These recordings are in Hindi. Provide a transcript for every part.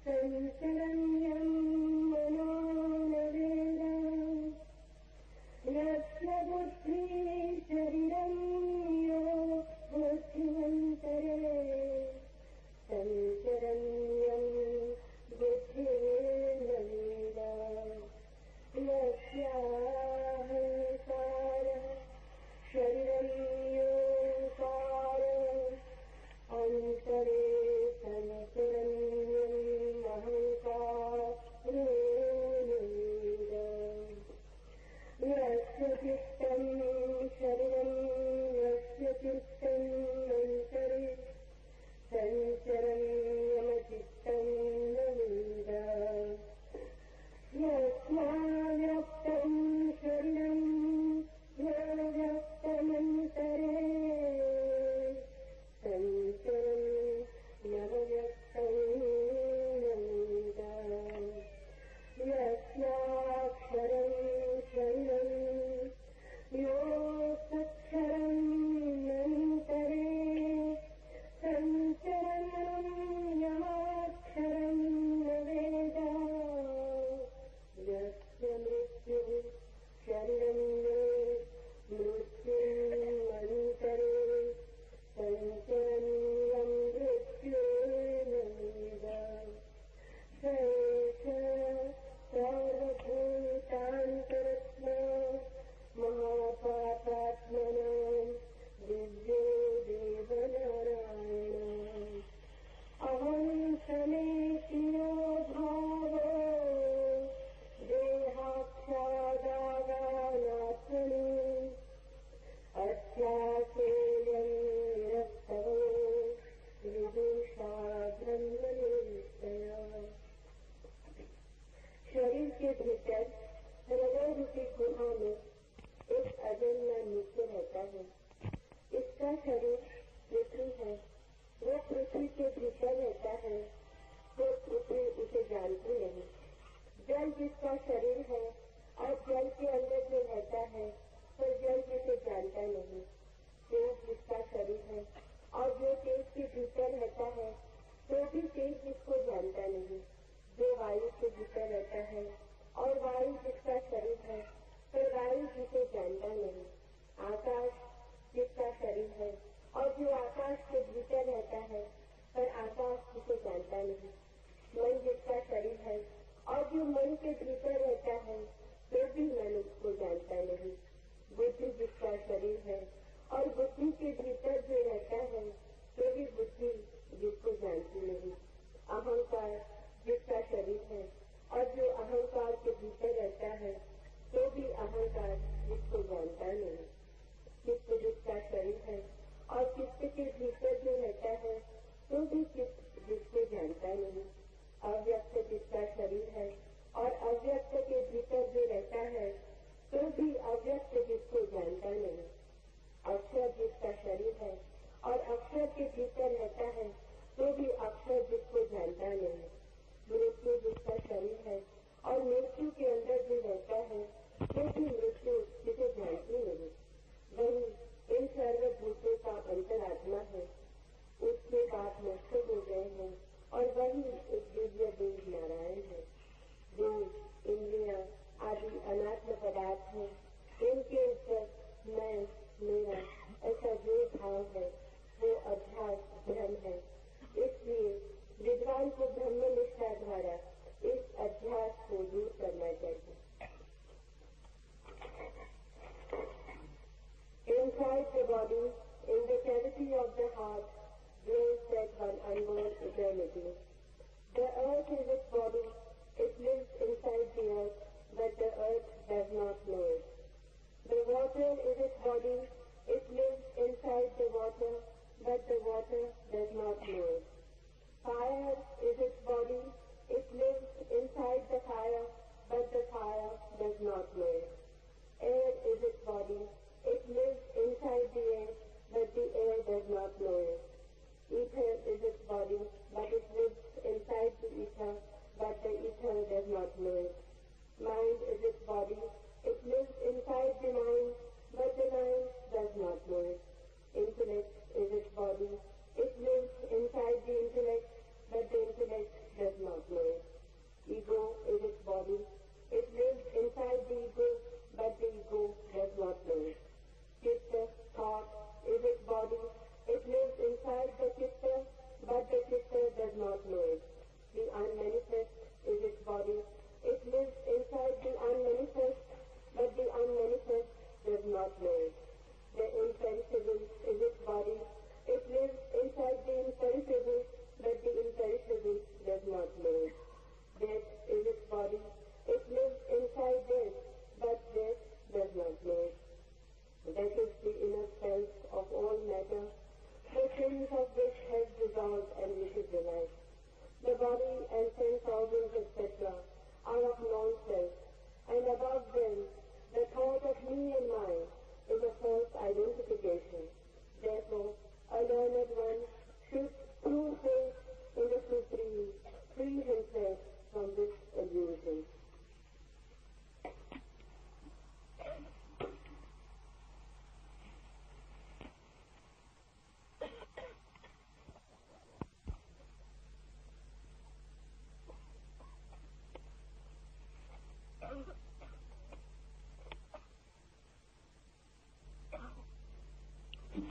संचरन् यं मनो न वेद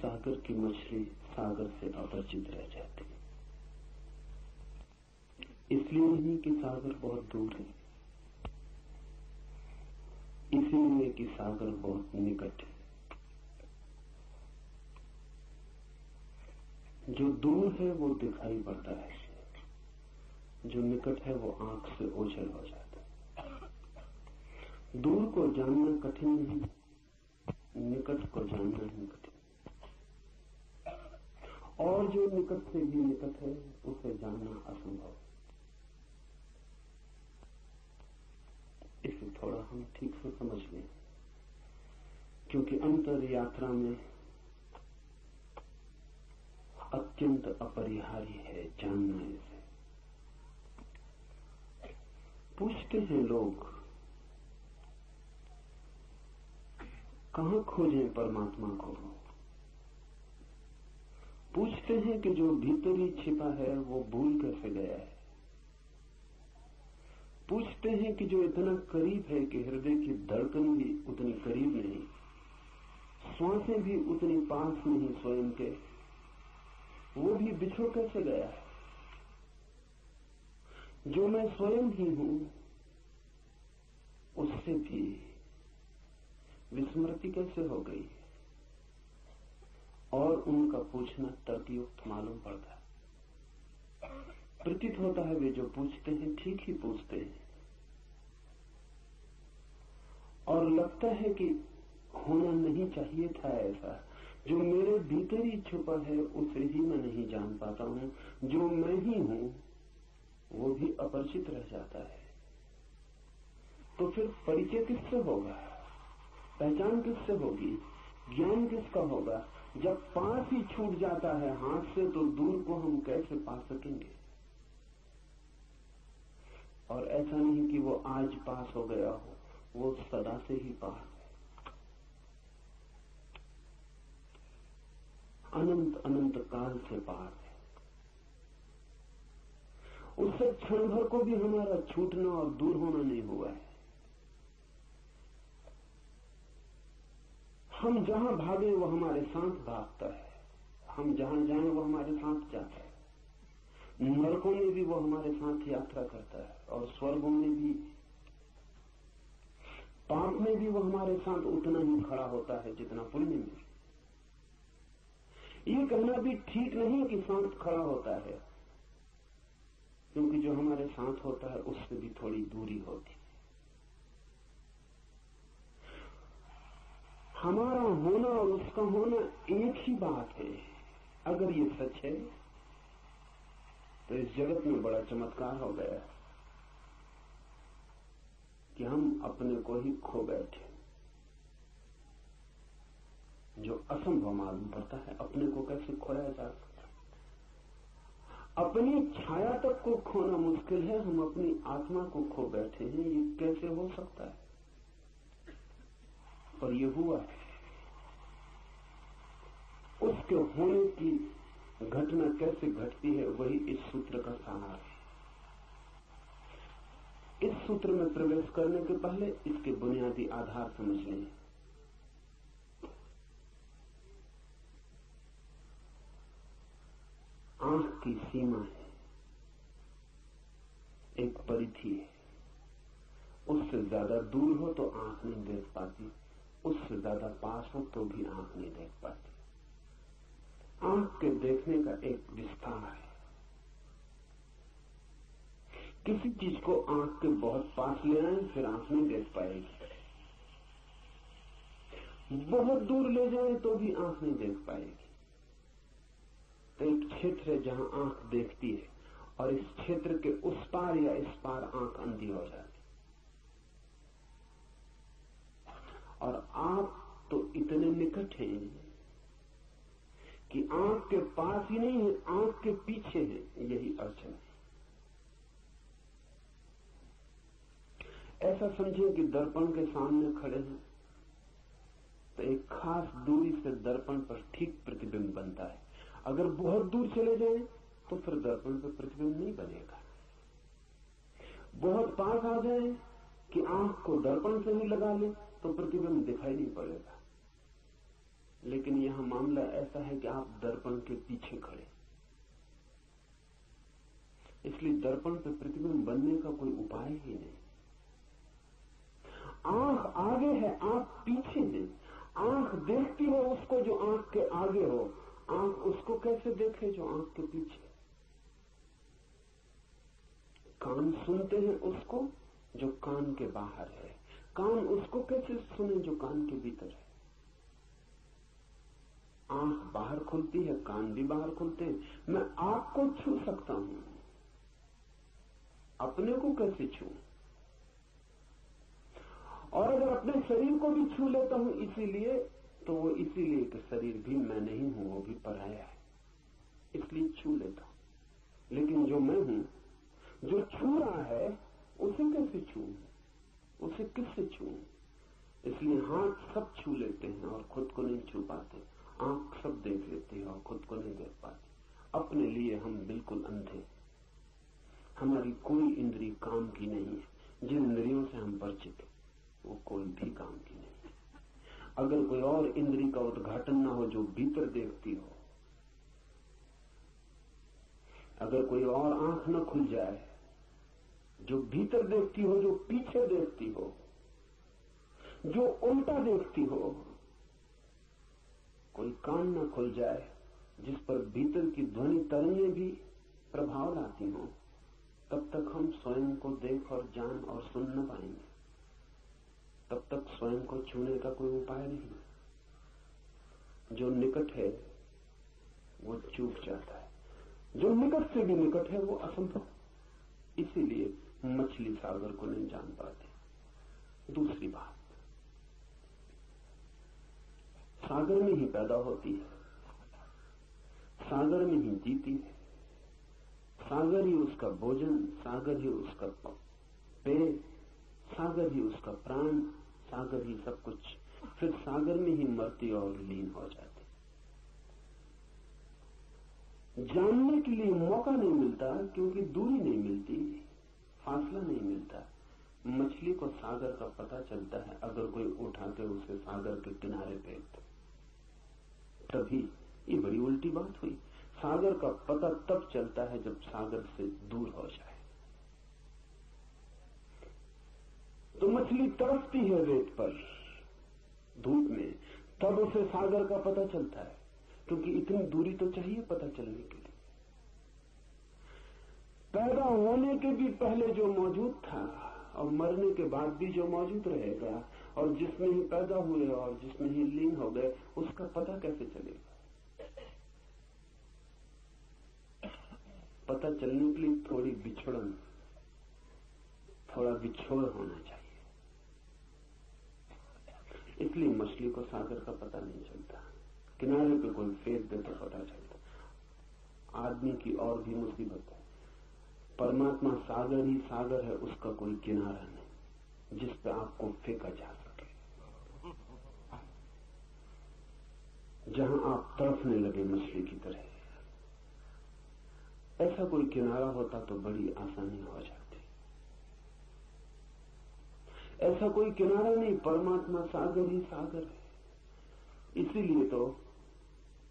सागर की मछली सागर से अपरिचित रह जाती है। इसलिए नहीं कि सागर बहुत दूर है, इसीलिए कि सागर बहुत निकट है। जो दूर है वो दिखाई पड़ता है, जो निकट है वो आंख से ओझल हो जाता है। दूर को जानना कठिन नहीं, निकट को जानना ही कठिन। और जो निकट से भी निकट है उसे जानना असंभव है। इसे थोड़ा हम ठीक से समझ लें, क्योंकि अंतर यात्रा में अत्यंत अपरिहार्य है जानना। इसे पूछते हैं लोग, कहां खोजें परमात्मा को? पूछते हैं कि जो भीतर ही छिपा है वो भूल कैसे गया है? पूछते हैं कि जो इतना करीब है कि हृदय की धड़कन भी उतनी करीब नहीं, श्वासें भी उतनी पास नहीं स्वयं के, वो भी बिछड़ कैसे गया है? जो मैं स्वयं ही हूं उससे भी विस्मृति कैसे हो गई? और उनका पूछना तर्कयुक्त मालूम पड़ता है। प्रतीत होता है वे जो पूछते हैं ठीक ही पूछते हैं, और लगता है कि होना नहीं चाहिए था ऐसा। जो मेरे भीतर ही छुपा है उसे ही मैं नहीं जान पाता हूं, जो मैं ही हूं वो भी अपरिचित रह जाता है। तो फिर परिचय किससे होगा? पहचान किससे होगी? ज्ञान किसका होगा? जब पास ही छूट जाता है हाथ से तो दूर को हम कैसे पा सकेंगे? और ऐसा नहीं कि वो आज पास हो गया हो, वो सदा से ही पास है। अनंत अनंत काल से पास है। उससे क्षण भर को भी हमारा छूटना और दूर होना नहीं हुआ है। हम जहां भागे वो हमारे साथ भागता है, हम जहां जाएं वो हमारे साथ जाता है। नरकों में भी वो हमारे साथ यात्रा करता है, और स्वर्गों में भी, पाप में भी वो हमारे साथ उतना ही खड़ा होता है जितना पुण्य में। ये कहना भी ठीक नहीं कि साथ खड़ा होता है, क्योंकि जो हमारे साथ होता है उससे भी थोड़ी दूरी होती है। हमारा होना और उसका होना एक ही बात है। अगर ये सच है तो इस जगत में बड़ा चमत्कार हो गया कि हम अपने को ही खो बैठे। जो असंभव मालूम पड़ता है, अपने को कैसे खोया जा सकता? अपनी छाया तक को खोना मुश्किल है, हम अपनी आत्मा को खो बैठे हैं। ये कैसे हो सकता है? पर ये हुआ है। उसके होने की घटना कैसे घटती है वही इस सूत्र का सार है। इस सूत्र में प्रवेश करने के पहले इसके बुनियादी आधार समझ लें। आंख की सीमा है, एक परिधि है। उससे ज्यादा दूर हो तो आंख नहीं देख पाती, उससे ज्यादा पास हो तो भी आंख नहीं देख पाती। आंख के देखने का एक विस्तार है। किसी चीज को आंख के बहुत पास ले आए फिर आंख नहीं देख पाएगी, बहुत दूर ले जाए तो भी आंख नहीं देख पाएगी। तो एक क्षेत्र है जहां आंख देखती है, और इस क्षेत्र के उस पार या इस पार आंख अंधी हो जाती। और आप तो इतने निकट हैं कि आंख के पास ही नहीं है, आंख के पीछे है। यही अड़चन है। ऐसा समझिए कि दर्पण के सामने खड़े हैं तो एक खास दूरी से दर्पण पर ठीक प्रतिबिंब बनता है। अगर बहुत दूर चले जाएं तो फिर दर्पण पर प्रतिबिंब नहीं बनेगा। बहुत पास आ जाए कि आंख को दर्पण से ही लगा ले तो प्रतिबिंब दिखाई नहीं पड़ेगा। लेकिन यहां मामला ऐसा है कि आप दर्पण के पीछे खड़े, इसलिए दर्पण पे प्रतिबिंब बनने का कोई उपाय ही नहीं। आंख आगे है, आंख पीछे है। आंख देखती है उसको जो आंख के आगे हो, आंख उसको कैसे देखे जो आंख के पीछे। कान सुनते हैं उसको जो कान के बाहर है, कान उसको कैसे सुने जो कान के भीतर है। आंख बाहर खुलती है, कान भी बाहर खुलते हैं। मैं आपको छू सकता हूं, अपने को कैसे छू? और अगर अपने शरीर को भी छू लेता हूं इसीलिए, तो वो इसीलिए कि शरीर भी मैं नहीं हूं, वो भी पराया है, इसलिए छू लेता हूं। लेकिन जो मैं हूं, जो छू रहा है, उसे कैसे छू? उसे किससे छू? इसलिए हाथ सब छू लेते हैं और खुद को नहीं छू पाते। आंख सब देख लेती है और खुद को नहीं देख पाती। अपने लिए हम बिल्कुल अंधे। हमारी कोई इंद्रिय काम की नहीं है। जिन इंद्रियों से हम परिचित हैं वो कोई भी काम की नहीं है। अगर कोई और इंद्रिय का उद्घाटन ना हो जो भीतर देखती हो, अगर कोई और आंख न खुल जाए जो भीतर देखती हो, जो पीछे देखती हो, जो उल्टा देखती हो, कोई कान न खुल जाए जिस पर भीतर की ध्वनि तरंगें भी प्रभाव लाती हो, तब तक हम स्वयं को देख और जान और सुन न पाएंगे। तब तक स्वयं को छूने का कोई उपाय नहीं। जो निकट है वो चूक जाता है, जो निकट से भी निकट है वो असंभव। इसीलिए मछली सागर को नहीं जान पाती। दूसरी बात, सागर में ही पैदा होती है, सागर में ही जीती है, सागर ही उसका भोजन, सागर ही उसका पेय, सागर ही उसका प्राण, सागर ही सब कुछ। फिर सागर में ही मरती और लीन हो जाती। जानने के लिए मौका नहीं मिलता क्योंकि दूरी नहीं मिलती, फासला नहीं मिलता। मछली को सागर का पता चलता है अगर कोई उठा के उसे सागर के किनारे फेंक दे, तभी। ये बड़ी उल्टी बात हुई। सागर का पता तब चलता है जब सागर से दूर हो जाए। तो मछली तरसती है रेत पर, धूप में, तब उसे सागर का पता चलता है, क्योंकि इतनी दूरी तो चाहिए पता चलने के लिए। पैदा होने के भी पहले जो मौजूद था और मरने के बाद भी जो मौजूद रहेगा, और जिसमें ही पैदा हुए और जिसमें ही लीन हो गए, उसका पता कैसे चलेगा? पता चलने के लिए थोड़ी बिछड़न, थोड़ा बिछोड़ होना चाहिए। इसलिए मछली को सागर का पता नहीं चलता। किनारे पे कोई फेंक दे तो पता चलता। आदमी की और भी मुसीबत है। परमात्मा सागर ही सागर है, उसका कोई किनारा नहीं जिस पे आपको फेंका जा सके। जहां आप तड़फने लगे मछली की तरह, ऐसा कोई किनारा होता तो बड़ी आसानी हो जाती। ऐसा कोई किनारा नहीं, परमात्मा सागर ही सागर है। इसीलिए तो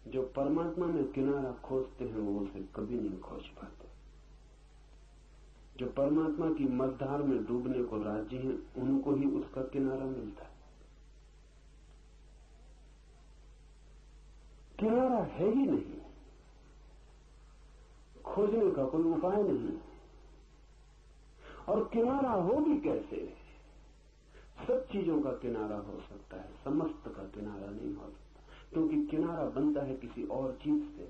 जो परमात्मा में किनारा खोजते हैं वो उसे कभी नहीं खोज पाते। जो परमात्मा की मझधार में डूबने को राजी हैं, उनको ही उसका किनारा मिलता है। किनारा है ही नहीं, खोजने का कोई उपाय नहीं। और किनारा हो भी कैसे? सब चीजों का किनारा हो सकता है, समस्त का किनारा नहीं हो सकता, क्योंकि किनारा बनता है किसी और चीज से।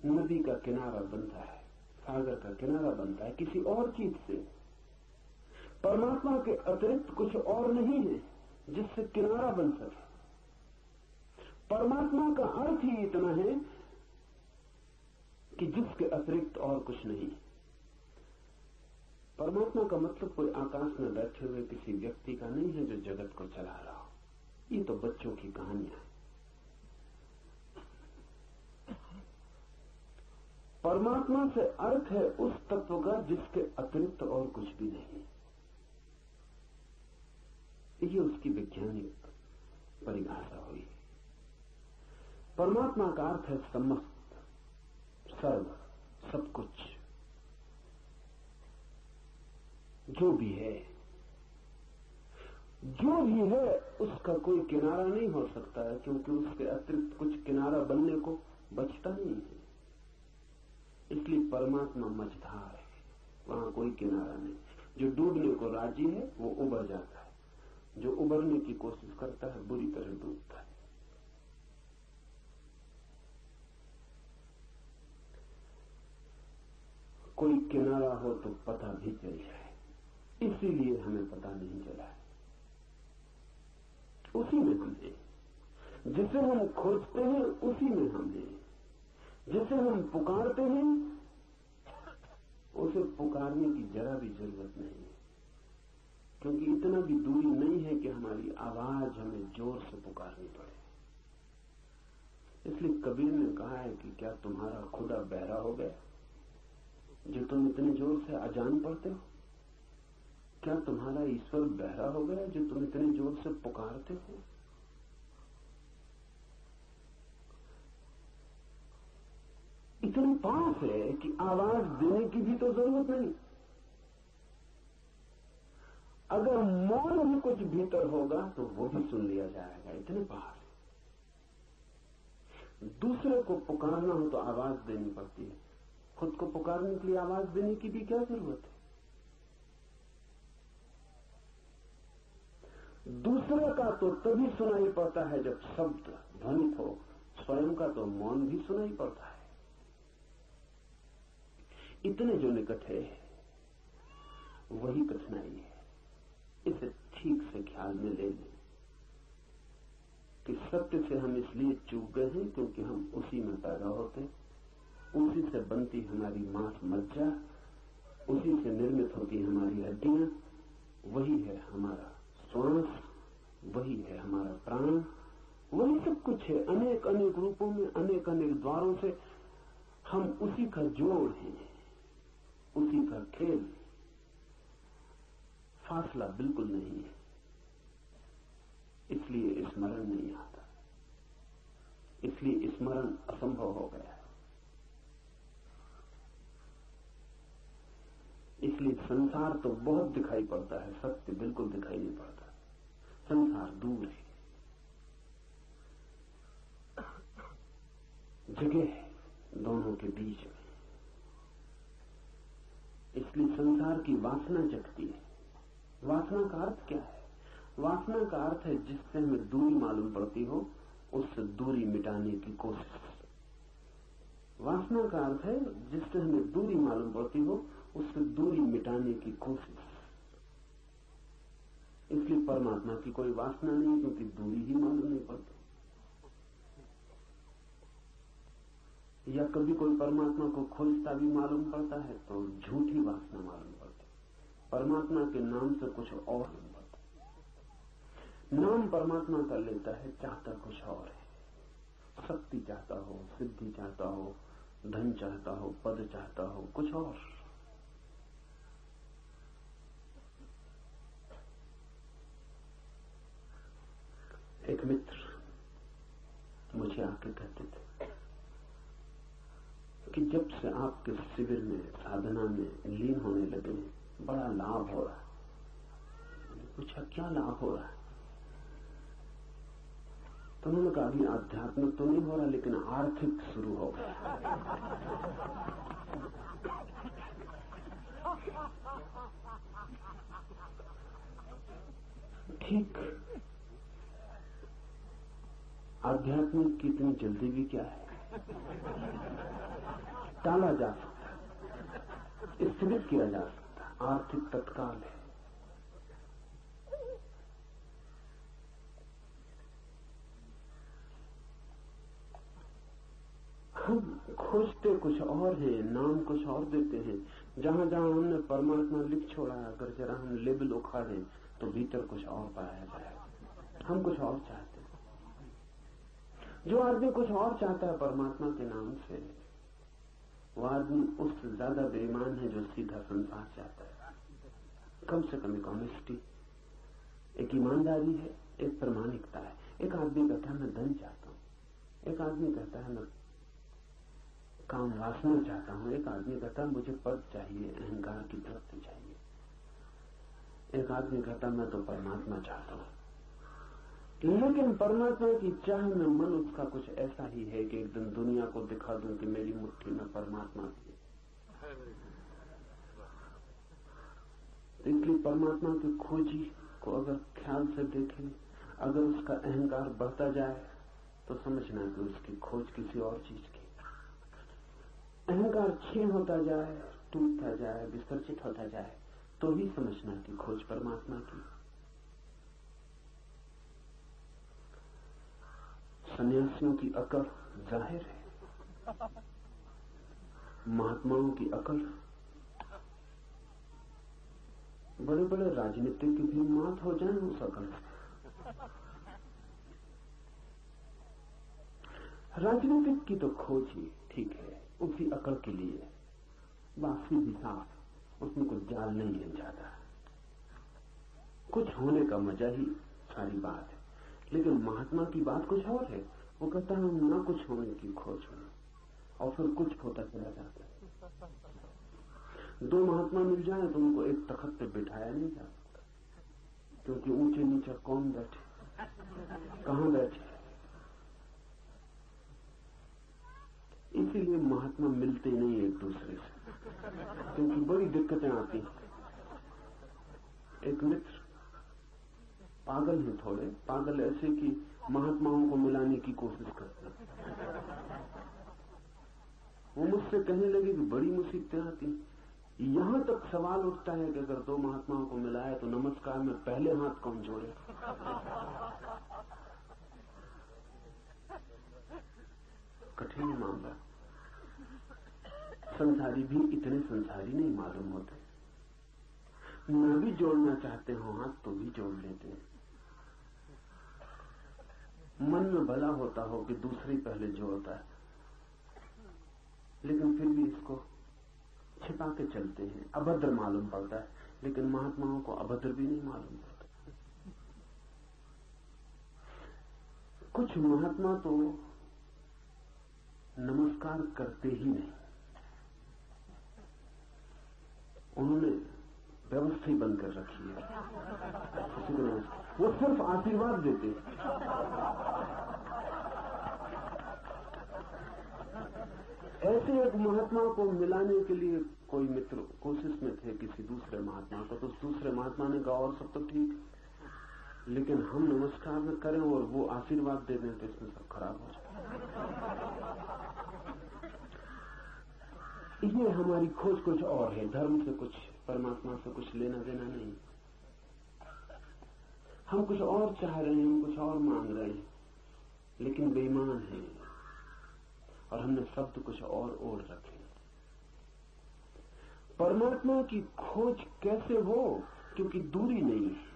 नदी का किनारा बनता है, सागर का किनारा बनता है किसी और चीज से। परमात्मा के अतिरिक्त कुछ और नहीं है जिससे किनारा बन सके। परमात्मा का अर्थ ही इतना है कि जिसके अतिरिक्त और कुछ नहीं। परमात्मा का मतलब कोई आकाश में बैठे हुए किसी व्यक्ति का नहीं है जो जगत को चला रहा हो। ये तो बच्चों की कहानियां है। परमात्मा से अर्थ है उस तत्व का जिसके अतिरिक्त और कुछ भी नहीं। ये उसकी वैज्ञानिक परिभाषा हुई। परमात्मा का अर्थ है समस्त, सर्व, सब कुछ, जो भी है। जो भी है उसका कोई किनारा नहीं हो सकता है, क्योंकि उसके अतिरिक्त कुछ किनारा बनने को बचता नहीं है। इसलिए परमात्मा मझधार है, वहां कोई किनारा नहीं। जो डूबने को राजी है वो उबर जाता है, जो उबरने की कोशिश करता है बुरी तरह डूबता है। कोई किनारा हो तो पता भी चल जाए, इसीलिए हमें पता नहीं चला है। उसी में हम हैं, जिसे हम खोजते हैं उसी में हम हैं, जिसे हम पुकारते हैं उसे पुकारने की जरा भी जरूरत नहीं है, क्योंकि इतना भी दूरी नहीं है कि हमारी आवाज हमें जोर से पुकारनी पड़े। इसलिए कबीर ने कहा है कि क्या तुम्हारा खुदा बहरा हो गया जो तुम इतने जोर से अजान पढ़ते हो? क्या तुम्हारा ईश्वर बहरा हो गया जो तुम इतने जोर से पुकारते हो? इतने पास है कि आवाज देने की भी तो जरूरत नहीं। अगर मौन भी कुछ भीतर होगा तो वो भी सुन लिया जाएगा, इतने पास है। दूसरे को पुकारना हो तो आवाज देनी पड़ती है, खुद को पुकारने के लिए आवाज देने की भी क्या जरूरत है? दूसरे का तो तभी सुनाई पड़ता है जब शब्द ध्वनित हो, स्वयं का तो मौन भी सुनाई पड़ता है। इतने जो निकट है वही कठिनाई है। इसे ठीक से ख्याल में ले लें कि सत्य से हम इसलिए चूक गए हैं क्योंकि हम उसी में पैदा होते, उसी से बनती हमारी मांस मज्जा, उसी से निर्मित होती हमारी हड्डियां, वही है हमारा श्वास, वही है हमारा प्राण, वही सब कुछ है। अनेक अनेक रूपों में, अनेक अनेक द्वारों से हम उसी का जोड़ हैं, उसी का खेल। फासला बिल्कुल नहीं है, इसलिए स्मरण नहीं आता, इसलिए स्मरण असंभव हो गया है। इसलिए संसार तो बहुत दिखाई पड़ता है, सत्य बिल्कुल दिखाई नहीं पड़ता। संसार दूर है, जगह है दोनों के बीच में। इसलिए संसार की वासना जगती है। वासना का अर्थ क्या है? वासना का अर्थ है जिससे हमें दूरी मालूम पड़ती हो उससे दूरी मिटाने की कोशिश। वासना का अर्थ है जिससे हमें दूरी मालूम पड़ती हो उससे दूरी मिटाने की कोशिश। इसलिए परमात्मा की कोई वासना नहीं, क्योंकि दूरी ही मालूम नहीं पड़ती। या कभी कोई परमात्मा को खोजता भी मालूम पड़ता है तो झूठी वासना मालूम पड़ती। परमात्मा के नाम से कुछ और मालूम पड़ता। नाम परमात्मा का लेता है, चाहता कुछ और है। शक्ति चाहता हो, सिद्धि चाहता हो, धन चाहता हो, पद चाहता हो, कुछ और। एक मित्र मुझे आके कहते थे कि जब से आपके शिविर में, साधना में लीन होने लगे बड़ा लाभ हो रहा है। मैंने पूछा क्या लाभ हो रहा है? तो उन्होंने कहा अभी आध्यात्मिक तो नहीं हो रहा लेकिन आर्थिक शुरू हो गया। ठीक, आध्यात्मिक की इतनी जल्दी भी क्या है? टाला जा सकता, स्थगित किया जा सकता। आर्थिक तत्काल है। हम खोजते कुछ और है, नाम कुछ और देते हैं। जहां जहां हमने परमात्मा लिख छोड़ा, अगर जरा हम लेबल उखाड़े तो भीतर कुछ और पाया जाए। हम कुछ और चाहते हैं। जो आदमी कुछ और चाहता है परमात्मा के नाम से, वो आदमी उससे ज्यादा बेईमान है जो सीधा संसार चाहता है। कम से कम एक ऑनेस्टी, एक ईमानदारी है, एक प्रामाणिकता है। एक आदमी कहता है मैं धन चाहता हूं, एक आदमी कहता है मैं काम वासना चाहता हूं, एक आदमी कहता है मुझे पद चाहिए, अहंकार की तृप्ति चाहिए, एक आदमी कहता मैं तो परमात्मा चाहता हूं। लेकिन परमात्मा की चाह में मन उसका कुछ ऐसा ही है कि एक दिन दुनिया को दिखा दूं कि मेरी मुट्ठी में परमात्मा भी है। इसलिए परमात्मा की खोजी को अगर ख्याल से देखें, अगर उसका अहंकार बढ़ता जाए तो समझना कि उसकी खोज किसी और चीज की। अहंकार क्षीण होता जाए, टूटता जाए, विसर्जित होता जाए तो ही समझना कि खोज परमात्मा की। सन्यासियों की अकल जाहिर है, महात्माओं की अकल, बड़े बड़े राजनीतिक भी मात हो जाए उस अकल से। राजनीतिक की तो खोज ही ठीक है, उसी अकल के लिए, बाकी भी साफ, उसमें कुछ जाल नहीं है ज्यादा, कुछ होने का मजा ही सारी बात है। लेकिन महात्मा की बात कुछ और है, वो कहता है ना कुछ होने की खोज में, और फिर कुछ होता चला जाता है। दो महात्मा मिल जाए तो उनको एक तख्त पे बिठाया नहीं जा सकता, क्योंकि ऊंचे नीचे कौन बैठे, कहां बैठे। इसीलिए महात्मा मिलते नहीं एक दूसरे से, क्योंकि बड़ी दिक्कतें आती हैं। एक मित्र पागल है, थोड़े पागल ऐसे कि महात्माओं को मिलाने की कोशिश करते हैं। वो मुझसे कहने लगे कि बड़ी मुसीबतें आती, यहां तक सवाल उठता है कि अगर दो महात्माओं को मिलाए तो नमस्कार में पहले हाथ कौन जोड़े। कठिन मामला। संसारी भी इतने संसारी नहीं मालूम होते, न भी जोड़ना चाहते हो हाथ तो भी जोड़ लेते हैं। मन में भला होता हो कि दूसरी पहले जोड़ता है, लेकिन फिर भी इसको छिपा के चलते हैं, अभद्र मालूम पड़ता है। लेकिन महात्माओं को अभद्र भी नहीं मालूम पड़ता। कुछ महात्मा तो नमस्कार करते ही नहीं, उन्होंने व्यवस्था ही बंद कर रखी है, वो सिर्फ आशीर्वाद देते। ऐसे एक महात्मा को मिलाने के लिए कोई मित्र कोशिश में थे किसी दूसरे महात्मा को, तो दूसरे महात्मा ने कहा और सब तो ठीक, लेकिन हम नमस्कार न करें और वो आशीर्वाद दे दें तो इसमें सब खराब हो जाए। ये हमारी खोज कुछ और है, धर्म से कुछ, परमात्मा से कुछ लेना देना नहीं। हम कुछ और चाह रहे हैं, हम कुछ और मांग रहे हैं, लेकिन बेईमान हैं और हमने शब्द कुछ और ओढ़ रखे। परमात्मा की खोज कैसे हो, क्योंकि दूरी नहीं है।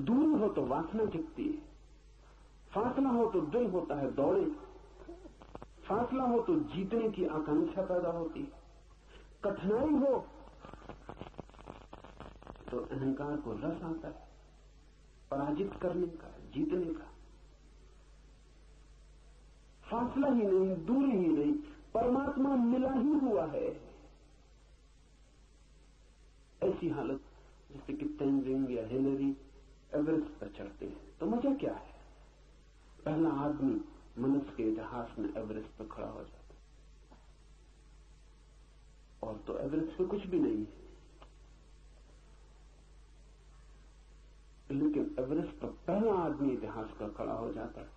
दूरी हो तो वासना जगती है, फासला हो तो दिल होता है दौड़े, फासला हो तो जीतने की आकांक्षा पैदा होती, कठिनाई हो तो अहंकार को रस आता है पराजित करने का, जीतने का। फासला ही नहीं, दूरी ही नहीं, परमात्मा मिला ही हुआ है। ऐसी हालत जैसे कि तेंजिंग या हिलरी एवरेस्ट पर चढ़ते हैं तो मजा क्या है, पहला आदमी मनुष्य के इतिहास में एवरेस्ट पर खड़ा हो जाता, और तो एवरेस्ट पे कुछ भी नहीं है, लेकिन एवरेस्ट पर पहला आदमी इतिहास का खड़ा हो जाता है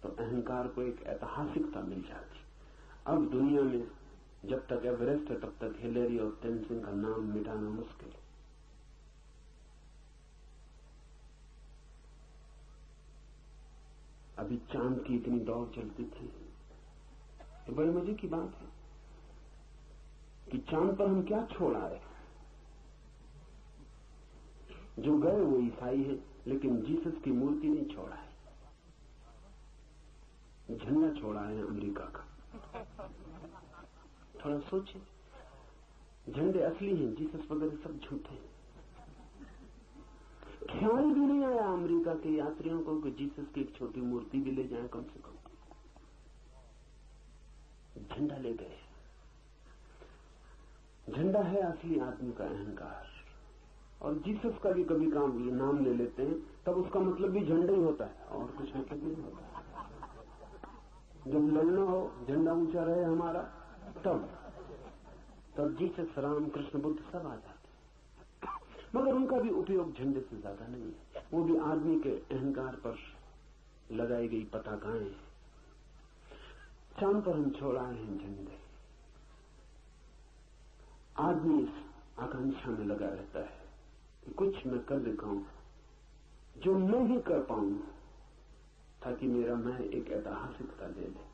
तो अहंकार को एक ऐतिहासिकता मिल जाती। अब दुनिया में जब तक एवरेस्ट है तब तक हिलेरी और तेंजिंग का नाम मिटाना मुश्किल है। अभी चांद की इतनी दौड़ चलती थी, ये बड़े मजे की बात है कि चांद पर हम क्या छोड़ आए। जो गए वो ईसाई है, लेकिन जीसस की मूर्ति नहीं छोड़ा है, झंडा छोड़ा है अमेरिका का। थोड़ा सोचिए, झंडे असली हैं, जीसस वगैरह सब झूठे हैं। ख्याल भी नहीं आया अमेरिका के यात्रियों को कि जीसस की एक छोटी मूर्ति भी ले जाएं कम से कम। झंडा ले गए। झंडा है असली आदमी का अहंकार। और जीसस का भी कभी काम नाम ले लेते हैं तब उसका मतलब भी झंडा ही होता है और कुछ मतलब नहीं होता। जब लड़ना हो, झंडा ऊंचा रहे हमारा, तब जीसस, राम, कृष्ण, बुद्ध सब आ जाते हैं। मगर उनका भी उपयोग झंडे से ज्यादा नहीं है। वो भी आदमी के अहंकार पर लगाई गई पताकाएं। चांद पर हम छोड़ आए हैं झंडे। आदमी इस आकांक्षा में लगा रहता है कि कुछ मैं कर दिखाऊं जो मैं ही कर पाऊं, ताकि मेरा मैं एक ऐतिहासिकता ले ले।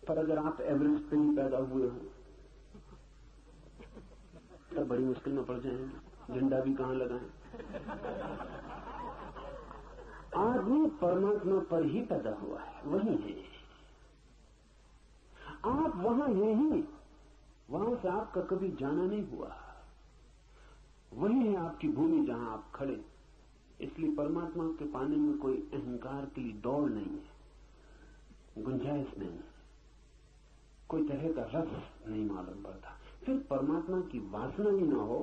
पर अगर आप एवरेस्ट पे ही पैदा हुए हो तब बड़ी मुश्किल में पड़ जाएंगे। झंडा भी कहां लगाएं। आदमी परमात्मा पर ही पैदा हुआ है, वही है। आप वहां हैं ही, वहां से आपका कभी जाना नहीं हुआ। वही है आपकी भूमि जहां आप खड़े। इसलिए परमात्मा के पाने में कोई अहंकार के लिए दौड़ नहीं है, गुंजाइश नहीं, कोई तरह का रस नहीं मालूम पड़ता। फिर परमात्मा की वासना ही ना हो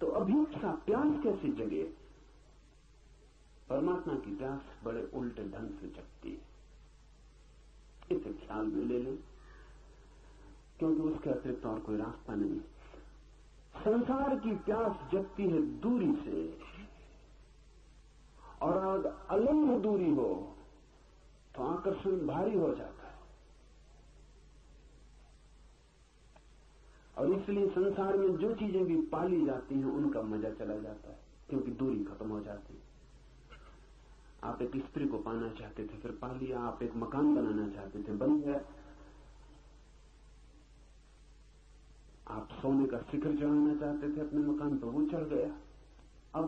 तो अभीप्सा, प्यास कैसे जगे? परमात्मा की प्यास बड़े उल्टे ढंग से जगती है। इसे ख्याल में ले लें, क्योंकि उसके अतिरिक्त और कोई रास्ता नहीं। संसार की प्यास जगती है दूरी से, और अगर अलंघ दूरी हो तो आकर्षण भारी हो जाता है। और इसलिए संसार में जो चीजें भी पाली जाती हैं उनका मजा चला जाता है, क्योंकि दूरी खत्म हो जाती है। आप एक स्त्री को पाना चाहते थे, फिर पा लिया। आप एक मकान बनाना चाहते थे, बन गया। आप सोने का शिखर चढ़ाना चाहते थे अपने मकान पर, वो चढ़ गया। अब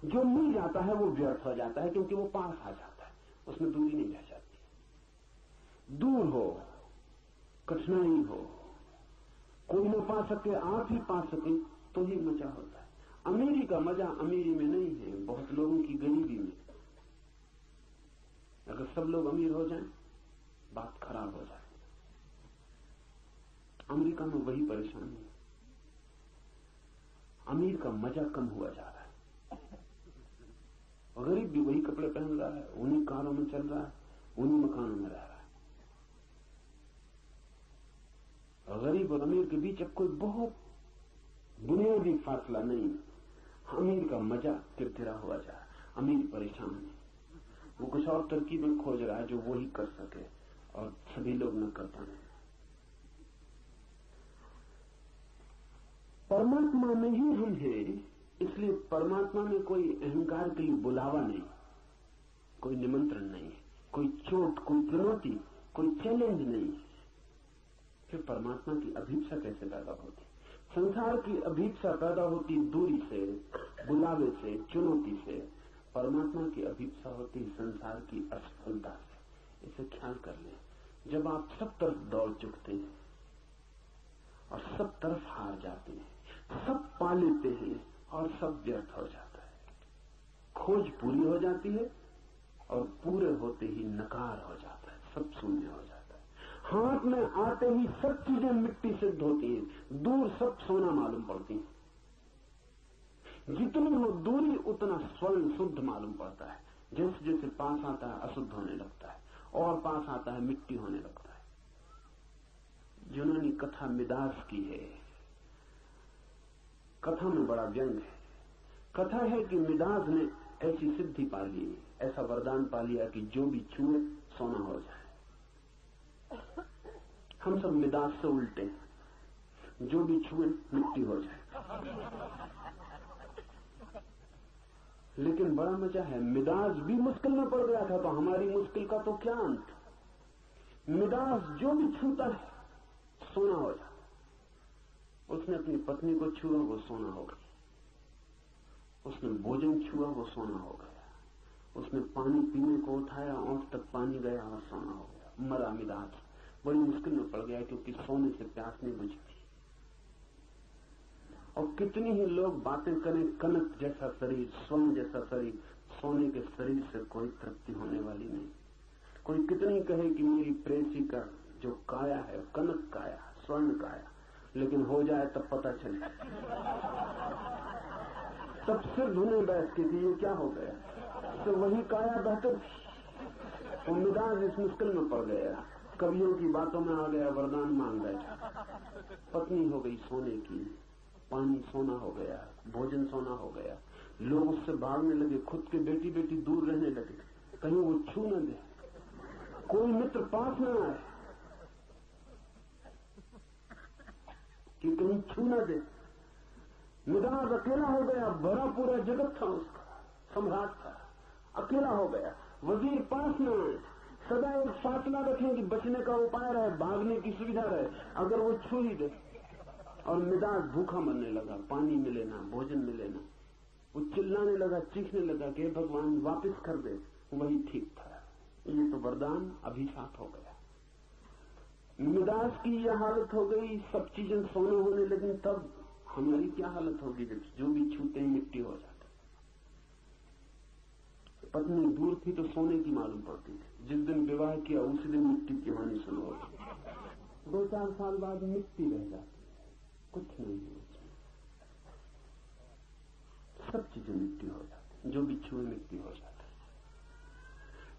जो मिल जाता है वो व्यर्थ हो जाता है, क्योंकि वो पास आ जाता है, उसमें दूरी नहीं रह जाती। दूर हो, कठिनाई हो, कोई न पा सके, आप ही पा सके, तो ही मजा होता है। अमीरी का मजा अमीरी में नहीं है, बहुत लोगों की गरीबी में। अगर सब लोग अमीर हो जाएं, बात खराब हो जाए। अमेरिका में वही परेशानी है। अमीर का मजा कम हुआ जा रहा है, गरीब भी वही कपड़े पहन रहा है, उन्हीं कारों में चल रहा है, उन्हीं मकानों में रह रहा है। गरीब और अमीर के बीच अब कोई बहुत बुनियादी फासला नहीं। अमीर का मजा किरकिरा हुआ जा रहा है, अमीर परेशान है। वो कुछ और तरकीबें खोज रहा है जो वो ही कर सके, और सभी लोग न कर पाए। परमात्मा में ही हम हैं, इसलिए परमात्मा में कोई अहंकार के लिए बुलावा नहीं, कोई निमंत्रण नहीं, कोई चोट, कोई चुनौती, कोई चैलेंज नहीं। फिर परमात्मा की अभीप्सा कैसे पैदा होती? संसार की अभीप्सा पैदा होती दूरी से, बुलावे से, चुनौती से। परमात्मा की अभीप्सा होती संसार की असफलता से। इसे ख्याल कर लें। जब आप सब तरफ दौड़ चुकते हैं और सब तरफ हार जाते हैं, सब पा लेते हैं और सब व्यर्थ हो जाता है, खोज पूरी हो जाती है और पूरे होते ही नकार हो जाता है, सब शून्य हो जाता है। हाथ में आते ही सब चीजें मिट्टी सिद्ध होती हैं, दूर सब सोना मालूम पड़ती हैं। जितनी हो दूरी उतना स्वर्ण शुद्ध मालूम पड़ता है। जैसे जैसे पास आता है अशुद्ध होने लगता है, और पास आता है मिट्टी होने लगता है। जिन्होंने कथा मिदास की है, कथा में बड़ा व्यंग है। कथा है कि मिदास ने ऐसी सिद्धि पा ली, ऐसा वरदान पा लिया कि जो भी छुए सोना हो जाए। हम सब मिदास से उल्टे, जो भी छुए मिट्टी हो जाए। लेकिन बड़ा मजा है, मिदास भी मुश्किल में पड़ गया था, तो हमारी मुश्किल का तो क्या अंत। मिदास जो भी छूता है सोना हो जाता। उसने अपनी पत्नी को छुआ, वो सोना हो गई। उसने भोजन छुआ, वो सोना हो गया। उसने पानी पीने को उठाया, ओंठ तक पानी गया और सोना हो गया। मरा मिदास, बड़ी मुश्किल में पड़ गया, क्योंकि सोने से प्यास नहीं बुझती। और कितनी ही लोग बातें करें, कनक जैसा शरीर, स्वर्ण जैसा शरीर, सोने के शरीर से कोई तृप्ति होने वाली नहीं। कोई कितनी कहे कि मेरी प्रेसी का जो काया है कनक काया, स्वर्ण काया, लेकिन हो जाए तब पता चले, तब सिर धुने बैठ के कि ये क्या हो गया, तो वही काया बेहतर। तो मिजाज इस मुश्किल में पड़ गया, कवियों की बातों में आ गया, वरदान मांग बैठा। पत्नी हो गई सोने की, पानी सोना हो गया, भोजन सोना हो गया, लोग उससे भागने लगे, खुद के बेटी बेटी दूर रहने लगे, कहीं वो छू न दे, कोई मित्र पास न आए कि कहीं छू न दे। मिजाज अकेला हो गया, भरा पूरा जगत था उसका, सम्राट था, अकेला हो गया, वजीर पास न आए, सदा एक फासला रखें कि बचने का उपाय रहे, भागने की सुविधा रहे, अगर वो छू ही दे। और मिजाज भूखा मरने लगा, पानी मिले ना, भोजन मिले ना, वो चिल्लाने लगा, चीखने लगा कि भगवान वापस कर दे, वही ठीक था। ये तो वरदान अभिशाप हो गया। मिजाज की यह हालत हो गई, सब चीजें सोने होने लगी, तब हमारी क्या हालत होगी जब जो भी छूते हैं मिट्टी हो जाता। पत्नी दूर थी तो सोने की मालूम पड़ती थी, जिस दिन विवाह किया उसी दिन मिट्टी की हानि शुरू होती। 2-4 साल बाद मिट्टी रह जाती, कुछ नहीं होता, सब चीजें मिट्टी हो जाती, जो भी छुए मिट्टी हो जाता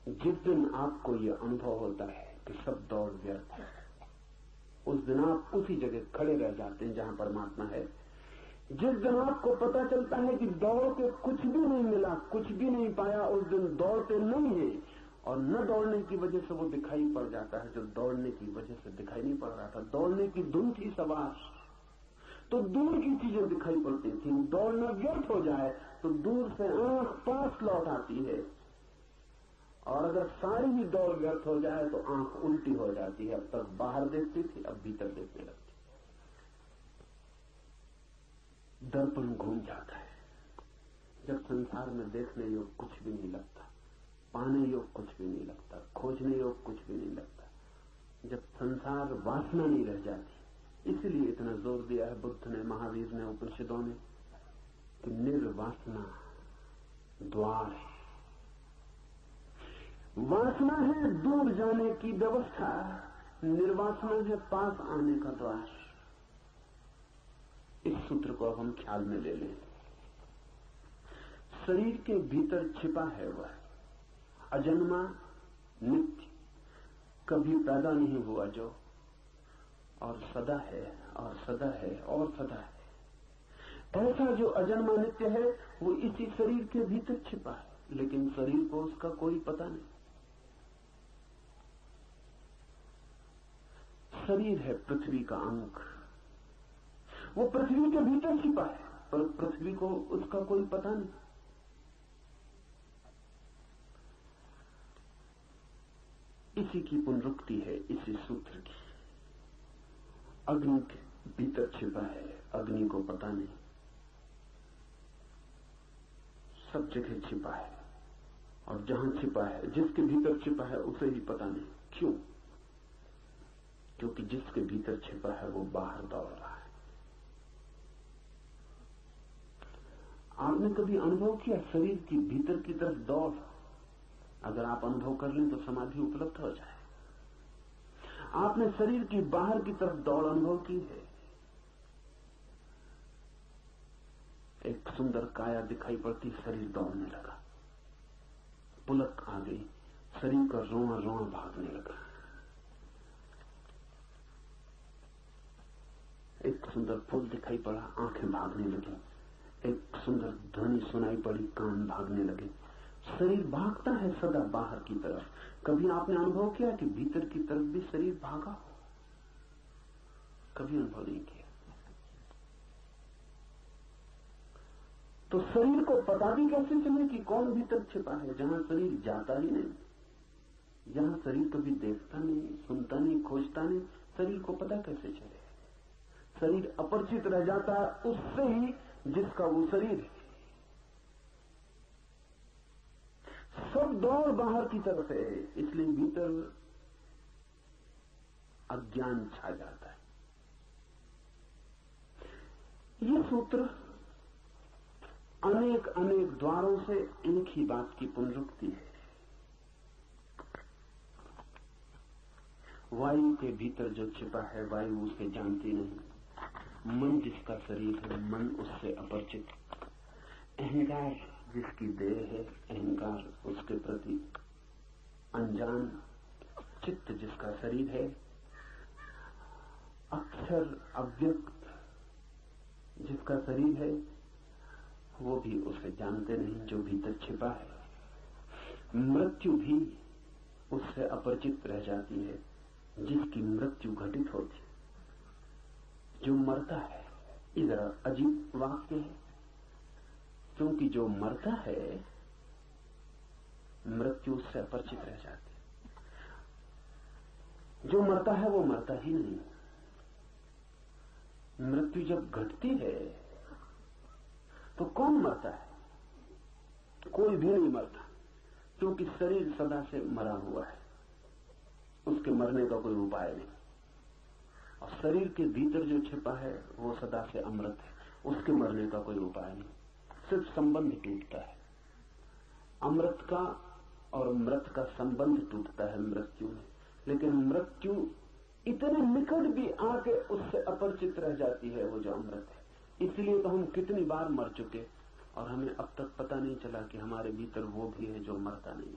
है। जिस दिन आपको ये अनुभव होता है कि सब दौड़ व्यर्थ है, उस दिन आप उसी जगह खड़े रह जाते हैं जहां परमात्मा है। जिस दिन आपको पता चलता है कि दौड़ के कुछ भी नहीं मिला, कुछ भी नहीं पाया, उस दिन दौड़ते नहीं है, और न दौड़ने की वजह से वो दिखाई पड़ जाता है जो दौड़ने की वजह से दिखाई नहीं पड़ रहा था। दौड़ने की धुन थी सवार, तो दूर की चीजें दिखाई पड़ती थी। दौड़ना व्यर्थ हो जाए तो दूर से आंख पास लौट आती है, और अगर सारी ही दौड़ व्यर्थ हो जाए तो आंख उल्टी हो जाती है। अब तक बाहर देखती थी, अब भीतर देखने लगती। दर्पण घूम जाता है, जब संसार में देखने योग कुछ भी नहीं लगता, पाने योग कुछ भी नहीं लगता, खोजने योग कुछ भी नहीं लगता, जब संसार वासना नहीं रह जाती। इसलिए इतना जोर दिया है बुद्ध ने, महावीर ने, उपनिषदों ने कि निर्वासना द्वार है। वासना है दूर जाने की व्यवस्था, निर्वासना है पास आने का द्वार। इस सूत्र को अब हम ख्याल में ले लें। शरीर के भीतर छिपा है वह अजन्मा, नित्य, कभी पैदा नहीं हुआ जो, और सदा है और सदा है और सदा है। ऐसा जो अजन्मा नित्य है वो इसी शरीर के भीतर छिपा है, लेकिन शरीर को उसका कोई पता नहीं। शरीर है पृथ्वी का अंग, वो पृथ्वी के भीतर छिपा है, पर पृथ्वी को उसका कोई पता नहीं। इसी की पुनरुक्ति है इसी सूत्र की। अग्नि के भीतर छिपा है, अग्नि को पता नहीं, सब जगह छिपा है, और जहां छिपा है, जिसके भीतर छिपा है उसे ही पता नहीं। क्यों? क्योंकि जिसके भीतर छिपा है वो बाहर दौड़ रहा है। आपने कभी अनुभव किया शरीर की भीतर की तरफ दौड़? अगर आप अनुभव कर लें तो समाधि उपलब्ध हो जाए। आपने शरीर की बाहर की तरफ दौड़ अनुभव की है? एक सुंदर काया दिखाई पड़ती, शरीर दौड़ने लगा, पुलक आ गई, शरीर का रोआ रोआ भागने लगा। एक सुंदर फूल दिखाई पड़ा, आंखें भागने लगी। एक सुंदर ध्वनि सुनाई पड़ी, कान भागने लगे। शरीर भागता है सदा बाहर की तरफ। कभी आपने अनुभव किया कि भीतर की तरफ भी शरीर भागा हो? कभी अनुभव नहीं किया। तो शरीर को पता भी कैसे चले कि कौन भीतर छिपा है, जहां शरीर जाता ही नहीं, जहां शरीर कभी देखता नहीं, सुनता नहीं, खोजता नहीं, शरीर को पता कैसे चले? शरीर अपरिचित रह जाता है उससे ही जिसका वो शरीर है। सब दौड़ बाहर की तरफ है, इसलिए भीतर अज्ञान छा जाता है। ये सूत्र अनेक अनेक द्वारों से एक ही बात की पुनरुक्ति है। वायु के भीतर जो छिपा है वायु उसे जानती नहीं। मन जिसका शरीर है मन उससे अपरिचित। अहंकार जिसकी देह है अहंकार उसके प्रति अनजान। चित्त जिसका शरीर है अक्षर अव्यक्त जिसका शरीर है वो भी उसे जानते नहीं जो भीतर छिपा है। मृत्यु भी उससे अपरिचित रह जाती है जिसकी मृत्यु घटित होती। जो मरता है, इधर अजीब वाक्य है क्योंकि जो मरता है मृत्यु उससे अपरिचित रह जाती। जो मरता है वो मरता ही नहीं। मृत्यु जब घटती है तो कौन मरता है? कोई भी नहीं मरता क्योंकि शरीर सदा से मरा हुआ है, उसके मरने का कोई उपाय नहीं। और शरीर के भीतर जो छिपा है वो सदा से अमृत है, उसके मरने का कोई उपाय नहीं। सिर्फ संबंध टूटता है। अमृत का और मृत का संबंध टूटता है मृत्यु में, लेकिन मृत्यु इतने निकट भी आके उससे अपरिचित रह जाती है वो जो अमृत है। इसलिए तो हम कितनी बार मर चुके और हमें अब तक पता नहीं चला कि हमारे भीतर वो भी है जो मरता नहीं।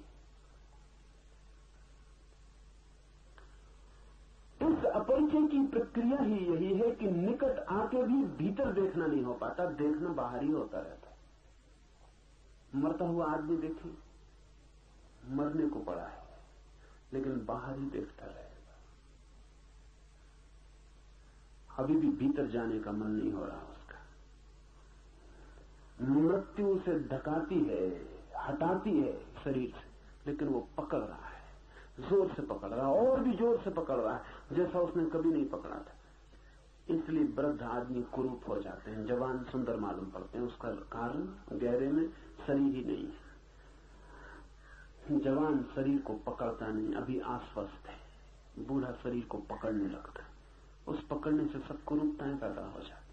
इस अपरिचय की प्रक्रिया ही यही है कि निकट आके भी भीतर देखना नहीं हो पाता, देखना बाहर ही होता रहता है। मरता हुआ आदमी देखे, मरने को पड़ा है लेकिन बाहर ही देखता रहेगा। अभी भी भीतर जाने का मन नहीं हो रहा उसका। मृत्यु उसे धकाती है, हटाती है शरीर से, लेकिन वो पकड़ रहा है, जोर से पकड़ रहा है और भी जोर से पकड़ रहा है जैसा उसने कभी नहीं पकड़ा था। इसलिए वृद्ध आदमी कुरूप हो जाते हैं, जवान सुंदर मालूम पड़ते हैं। उसका कारण गहरे में शरीर ही नहीं है। जवान शरीर को पकड़ता नहीं, अभी आश्वस्त है। बूढ़ा शरीर को पकड़ने लगता है, उस पकड़ने से सब कुरूपताएं पैदा हो जाती।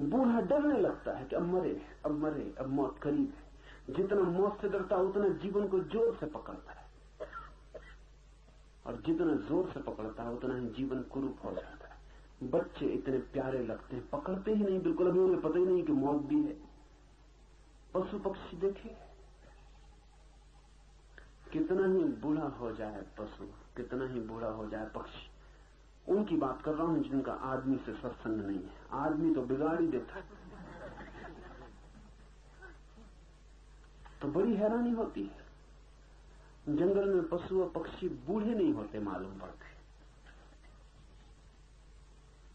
बूढ़ा डरने लगता है कि अब मरे, अब मरे, अब मौत करीब है। जितना मौत से डरता है उतना जीवन को जोर से पकड़ता है, और जितना जोर से पकड़ता है उतना ही जीवन कुरूप हो जाता है। बच्चे इतने प्यारे लगते हैं, पकड़ते ही नहीं बिल्कुल, अभी उन्हें पता ही नहीं कि मौत भी है। पशु पक्षी देखे, कितना ही बूढ़ा हो जाए पशु, कितना ही बूढ़ा हो जाए पक्षी, उनकी बात कर रहा हूं जिनका आदमी से सत्संग नहीं है। आदमी तो बिगाड़ ही देता है। तो बड़ी हैरानी होती है, जंगल में पशु और पक्षी बूढ़े नहीं होते मालूम पड़ते।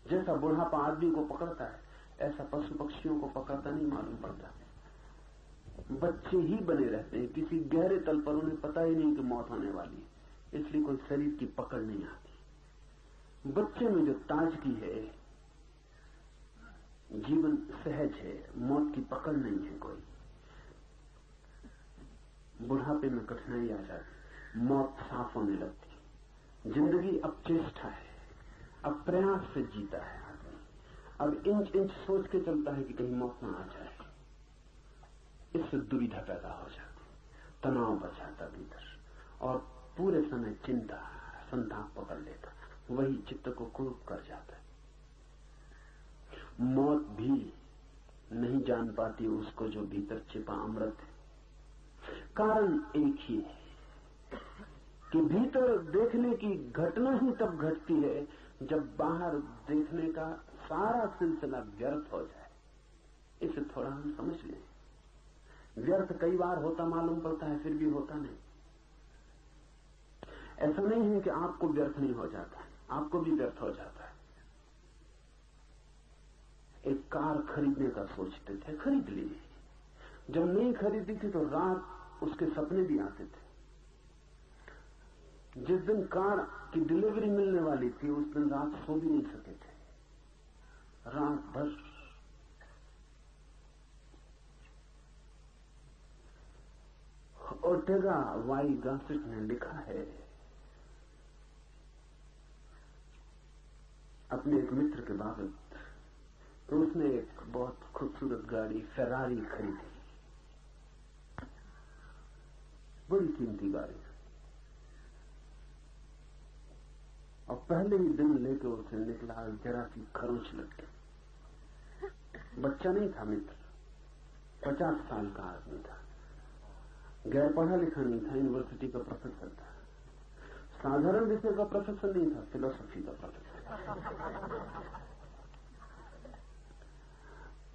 जैसा बुढ़ापा आदमी को पकड़ता है ऐसा पशु पक्षियों को पकड़ता नहीं मालूम पड़ता। बच्चे ही बने रहते हैं, किसी गहरे तल पर उन्हें पता ही नहीं कि मौत होने वाली है, इसलिए कोई शरीर की पकड़ नहीं आती। बच्चे में जो ताजगी है, जीवन सहज है, मौत की पकड़ नहीं है कोई। बुढ़ापे में कठिनाई आ जाती, मौत साफ होने लगती। जिंदगी अब चेष्टा है, अब प्रयास से जीता है आदमी, अब इंच इंच सोच के चलता है कि कहीं मौत ना आ जाए। इससे दुविधा पैदा हो जाती, तनाव बढ़ जाता भीतर, और पूरे समय चिंता संताप पकड़ लेता, वही चित्त को कुरूप कर जाता है। मौत भी नहीं जान पाती उसको जो भीतर छिपा अमृत है। कारण एक ही है कि भीतर देखने की घटना ही तब घटती है जब बाहर देखने का सारा सिलसिला व्यर्थ हो जाए। इसे थोड़ा हम समझ लें। व्यर्थ कई बार होता मालूम पड़ता है, फिर भी होता नहीं। ऐसा नहीं है कि आपको व्यर्थ नहीं हो जाता, आपको भी व्यर्थ हो जाता है। एक कार खरीदने का सोचते थे, खरीद ली। जब नहीं खरीदी थी तो रात उसके सपने भी आते थे। जिस दिन कार की डिलीवरी मिलने वाली थी उस दिन रात सो भी नहीं सके थे, रात भर। ओर्टेगा वाई गासेट ने लिखा है, अपने एक मित्र के बाबत, तो उसने एक बहुत खूबसूरत गाड़ी फेरारी खरीदी, बड़ी कीमती गाड़ी, और पहले ही दिन लेके उसे निकला, जरा सी खरोंच लग गई। बच्चा नहीं था मित्र, 50 साल का आदमी था, गैर पढ़ा लिखा नहीं था, यूनिवर्सिटी का प्रोफेसर था, साधारण विषय का प्रोफेसर नहीं था, फिलोसफी का प्रोफेसर।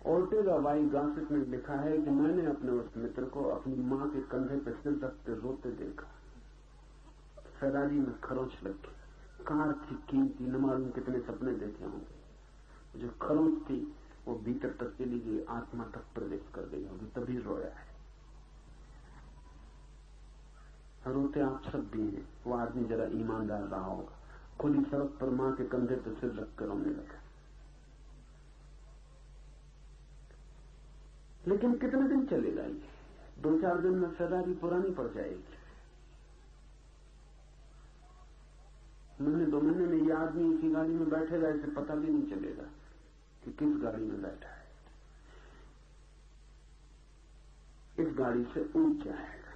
ओर्टेगा वाई गॉसिप में लिखा है कि मैंने अपने उस मित्र को अपनी मां के कंधे पर सिर रखते रोते देखा। फेरारी में खरोंच लग गई, कार थी कीमती, न मालूम कितने सपने देखे होंगे, जो खरोंच थी वो भीतर तक चली गई, आत्मा तक प्रवेश कर गई होगी, तभी रोया है। रोते आप सब भी हैं। वो आदमी जरा ईमानदार रहा होगा, खुली सड़क पर मां के कंधे पर सिर रखकर रोने लगा। लेकिन कितने दिन चलेगा ये? 2-4 दिन में फेरारी पुरानी पड़ जाएगी। महीने 2 महीने में ये आदमी इसी गाड़ी में बैठेगा, इसे पता भी नहीं चलेगा कि किस गाड़ी में बैठा है। इस गाड़ी से ऊंच जाएगा,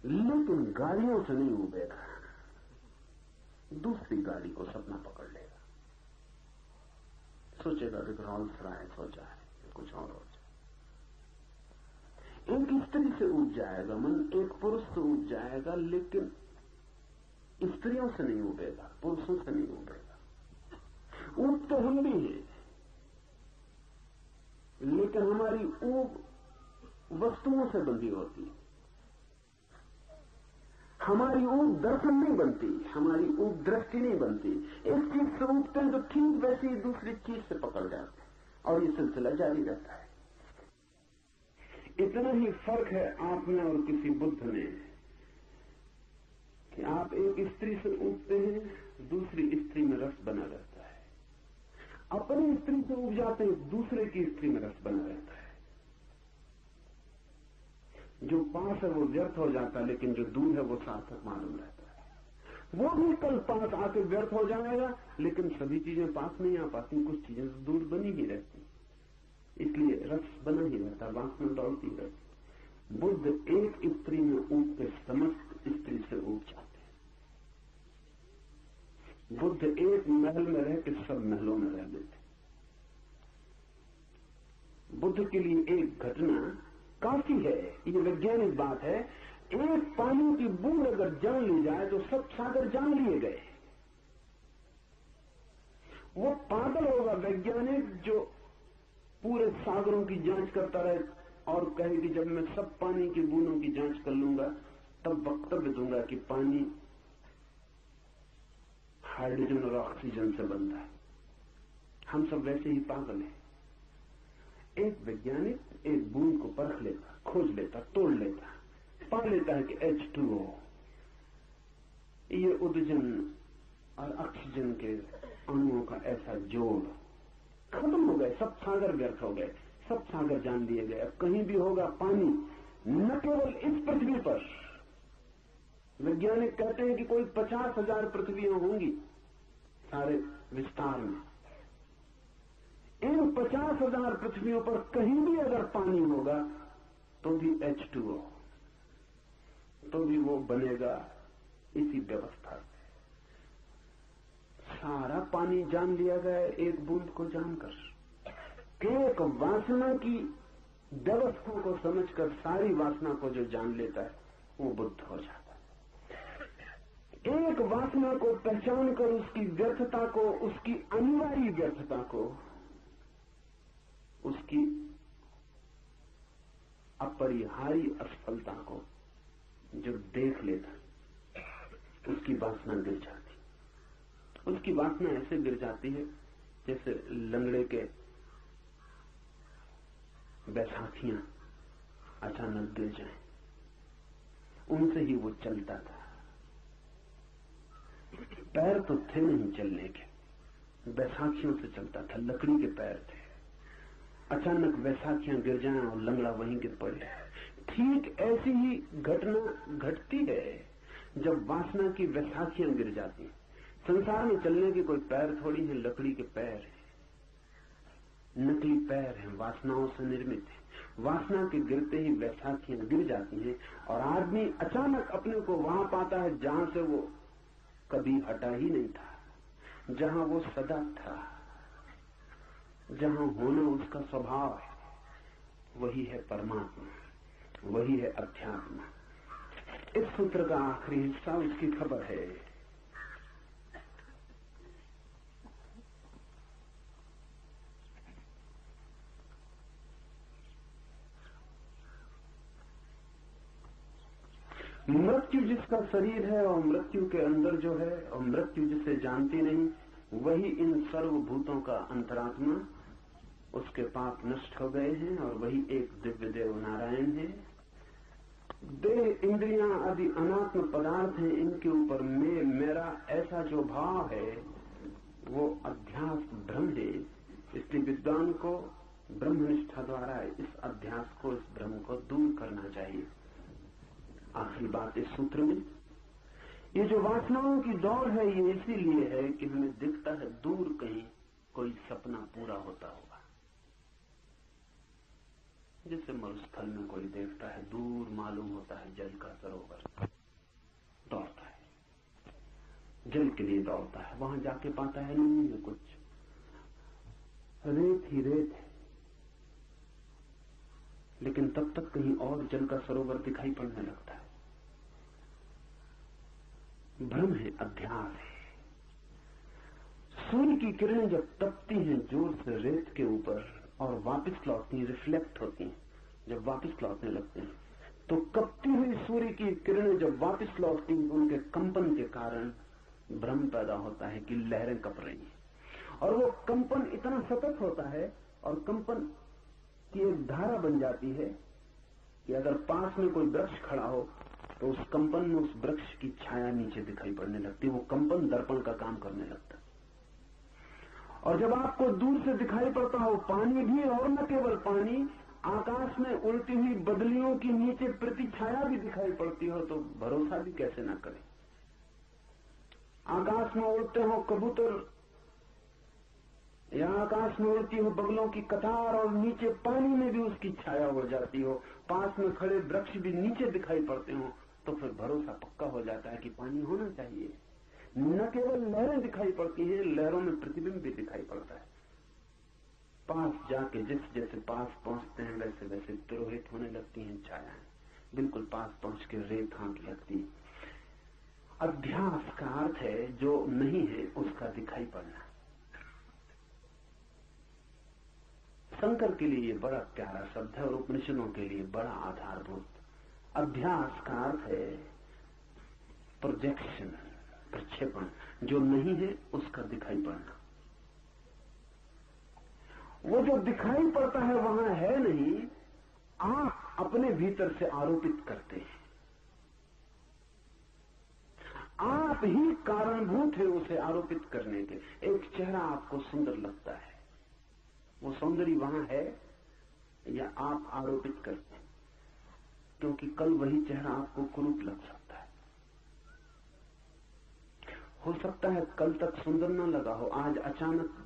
लेकिन गाड़ियों से नहीं उबेगा, दूसरी गाड़ी को सपना पकड़ लेगा, सोचेगा कि रॉल्स रॉयस हो जाए, कुछ और हो जाए। एक स्त्री से उठ जाएगा मन, एक पुरुष से उठ जाएगा, लेकिन स्त्रियों से नहीं उबेगा, पुरुषों से नहीं उबेगा। ऊब तो हम भी हैं, लेकिन हमारी ऊब वस्तुओं से बंधी होती है। हमारी ऊब दर्शन नहीं बनती, हमारी ऊब दृष्टि नहीं बनती। एक चीज से उठते हैं तो ठीक वैसे ही दूसरी चीज से पकड़ जाते हैं, और ये सिलसिला जारी रहता है। इतना ही फर्क है आप में और किसी बुद्ध में कि आप एक स्त्री से उठते हैं, दूसरी स्त्री में रस बना रहता है। अपनी स्त्री से उठ जाते हैं, दूसरे की स्त्री में रस बना रहता है। जो पास है वो व्यर्थ हो जाता है, लेकिन जो दूर है वो सार्थक मालूम रहता है। वो भी कल पास आके व्यर्थ हो जाएगा, लेकिन सभी चीजें पास नहीं आ पाती, कुछ चीजें दूर बनी ही रहती, इसलिए रस बना ही रहता, वासना दौड़ती रहती। बुद्ध एक स्त्री में ऊब के समस्त स्त्री से ऊब जाते हैं। बुद्ध एक महल में रह के सब महलों में रह लेते। बुद्ध के लिए एक घटना काफी है, ये वैज्ञानिक बात है। एक पानी की बूंद अगर जान ली जाए तो सब सागर जान लिए गए। वो पागल होगा वैज्ञानिक जो पूरे सागरों की जांच करता रहे और कहे कि जब मैं सब पानी की बूंदों की जांच कर लूंगा तब वक्तव्य दूंगा कि पानी हाइड्रोजन और ऑक्सीजन से बनता है। हम सब वैसे ही पागल हैं। एक वैज्ञानिक एक बूंद को परख लेता, खोज लेता, तोड़ लेता, पा लेता है कि H2O, ये उदजन और ऑक्सीजन के अणुओं का ऐसा जोड़, खत्म हो गए, सब सागर व्यर्थ हो गए, सब सागर जान लिए गए। अब कहीं भी होगा पानी, न केवल इस पृथ्वी पर। वैज्ञानिक कहते हैं कि कोई 50,000 पृथ्वियां होंगी सारे विस्तार में। इन 50,000 पृथ्वियों पर कहीं भी अगर पानी होगा तो भी H2O, तो भी वो बनेगा इसी व्यवस्था से। सारा पानी जान लिया गया एक बूंद को जानकर। एक वासना की व्यवस्था को समझकर सारी वासना को जो जान लेता है वो बुद्ध हो जाता है। एक वासना को पहचान कर उसकी व्यर्थता को, उसकी अनिवार्य व्यर्थता को, उसकी अपरिहार्य असफलता को जो देख लेता, उसकी वासना गिर जाती। उसकी वासना ऐसे गिर जाती है जैसे लंगड़े के बैसाखियां अचानक गिर जाएं, उनसे ही वो चलता था। पैर तो थे नहीं चलने के, बैसाखियों से चलता था, लकड़ी के पैर थे। अचानक बैसाखियां गिर जाएं और लंगड़ा वहीं गिर पड़े। ठीक ऐसी ही घटना घटती है जब वासना की बैसाखियां गिर जाती। संसार में चलने के कोई पैर थोड़ी है, लकड़ी के पैर है। नकली पैर हैं, वासनाओं से निर्मित है। वासना के गिरते ही बैसाखियां गिर जाती हैं और आदमी अचानक अपने को वहां पाता है जहां से वो कभी हटा ही नहीं था, जहां वो सदा था, जहां होना उसका स्वभाव है। वही है परमात्मा, वही है अध्यात्म। इस सूत्र का आखिरी हिस्सा उसकी खबर है। मृत्यु जिसका शरीर है और मृत्यु के अंदर जो है और मृत्यु जिसे जानती नहीं, वही इन सर्वभूतों का अंतरात्मा। उसके पाप नष्ट हो गए हैं और वही एक दिव्य देव नारायण है। देह, इंद्रियां आदि अनात्म पदार्थ हैं, इनके ऊपर मैं, मेरा ऐसा जो भाव है वो अध्यास भ्रम है। इसलिए विद्वान को ब्रह्मनिष्ठा द्वारा इस अध्यास को, इस भ्रम को दूर करना चाहिए। आखिरी बात इस सूत्र में, ये जो वासनाओं की दौड़ है ये इसीलिए है कि हमें दिखता है दूर कहीं कोई सपना पूरा होता होगा। जैसे मरुस्थल में कोई देखता है दूर मालूम होता है जल का सरोवर, दौड़ता है, जल के लिए दौड़ता है, वहां जाके पाता है नहीं है कुछ, रेत ही रेत है, लेकिन तब तक कहीं और जल का सरोवर दिखाई पड़ने लगता है। भ्रम है, अध्यास है। सूर्य की किरणें जब तपती हैं जोर से रेत के ऊपर और वापस लौटती हैं, रिफ्लेक्ट होती हैं, जब वापस लौटने लगते हैं, तो कपती हुई सूर्य की किरणें जब वापस लौटती हैं, उनके कंपन के कारण भ्रम पैदा होता है कि लहरें कप रही हैं। और वो कंपन इतना सतत होता है और कंपन की एक धारा बन जाती है कि अगर पास में कोई वृक्ष खड़ा हो तो उस कंपन में उस वृक्ष की छाया नीचे दिखाई पड़ने लगती है। वो कंपन दर्पण का काम करने लगता है। और जब आपको दूर से दिखाई पड़ता हो पानी भी, और न केवल पानी, आकाश में उड़ती हुई बदलियों की नीचे प्रति छाया भी दिखाई पड़ती हो, तो भरोसा भी कैसे ना करें। आकाश में उड़ते हो कबूतर या आकाश में उड़ती हो बगलों की कतार और नीचे पानी में भी उसकी छाया हो जाती हो, पास में खड़े वृक्ष भी नीचे दिखाई पड़ते हो, तो फिर भरोसा पक्का हो जाता है कि पानी होना चाहिए। न केवल लहरें दिखाई पड़ती हैं, लहरों में प्रतिबिंब भी दिखाई पड़ता है। पास जाके जैसे जैसे पास पहुंचते हैं वैसे वैसे तिरोहित होने लगती हैं छायाएं, बिल्कुल पास पहुंच के रेत हाथ लगती है। अध्यास का अर्थ है जो नहीं है उसका दिखाई पड़ना। शंकर के लिए ये बड़ा प्यारा शब्द है और उपनिषदों के लिए बड़ा आधारभूत। अध्यास का अर्थ है प्रोजेक्शन, प्रक्षेपण, जो नहीं है उसका दिखाई पड़ना। वो जो दिखाई पड़ता है वहां है नहीं, आप अपने भीतर से आरोपित करते हैं। आप ही कारणभूत है उसे आरोपित करने के। एक चेहरा आपको सुंदर लगता है, वो सौंदर्य वहां है या आप आरोपित करते हैं, क्योंकि कल वही चेहरा आपको कुरूप लग सकता है। हो सकता है कल तक सुंदर न लगा हो, आज अचानक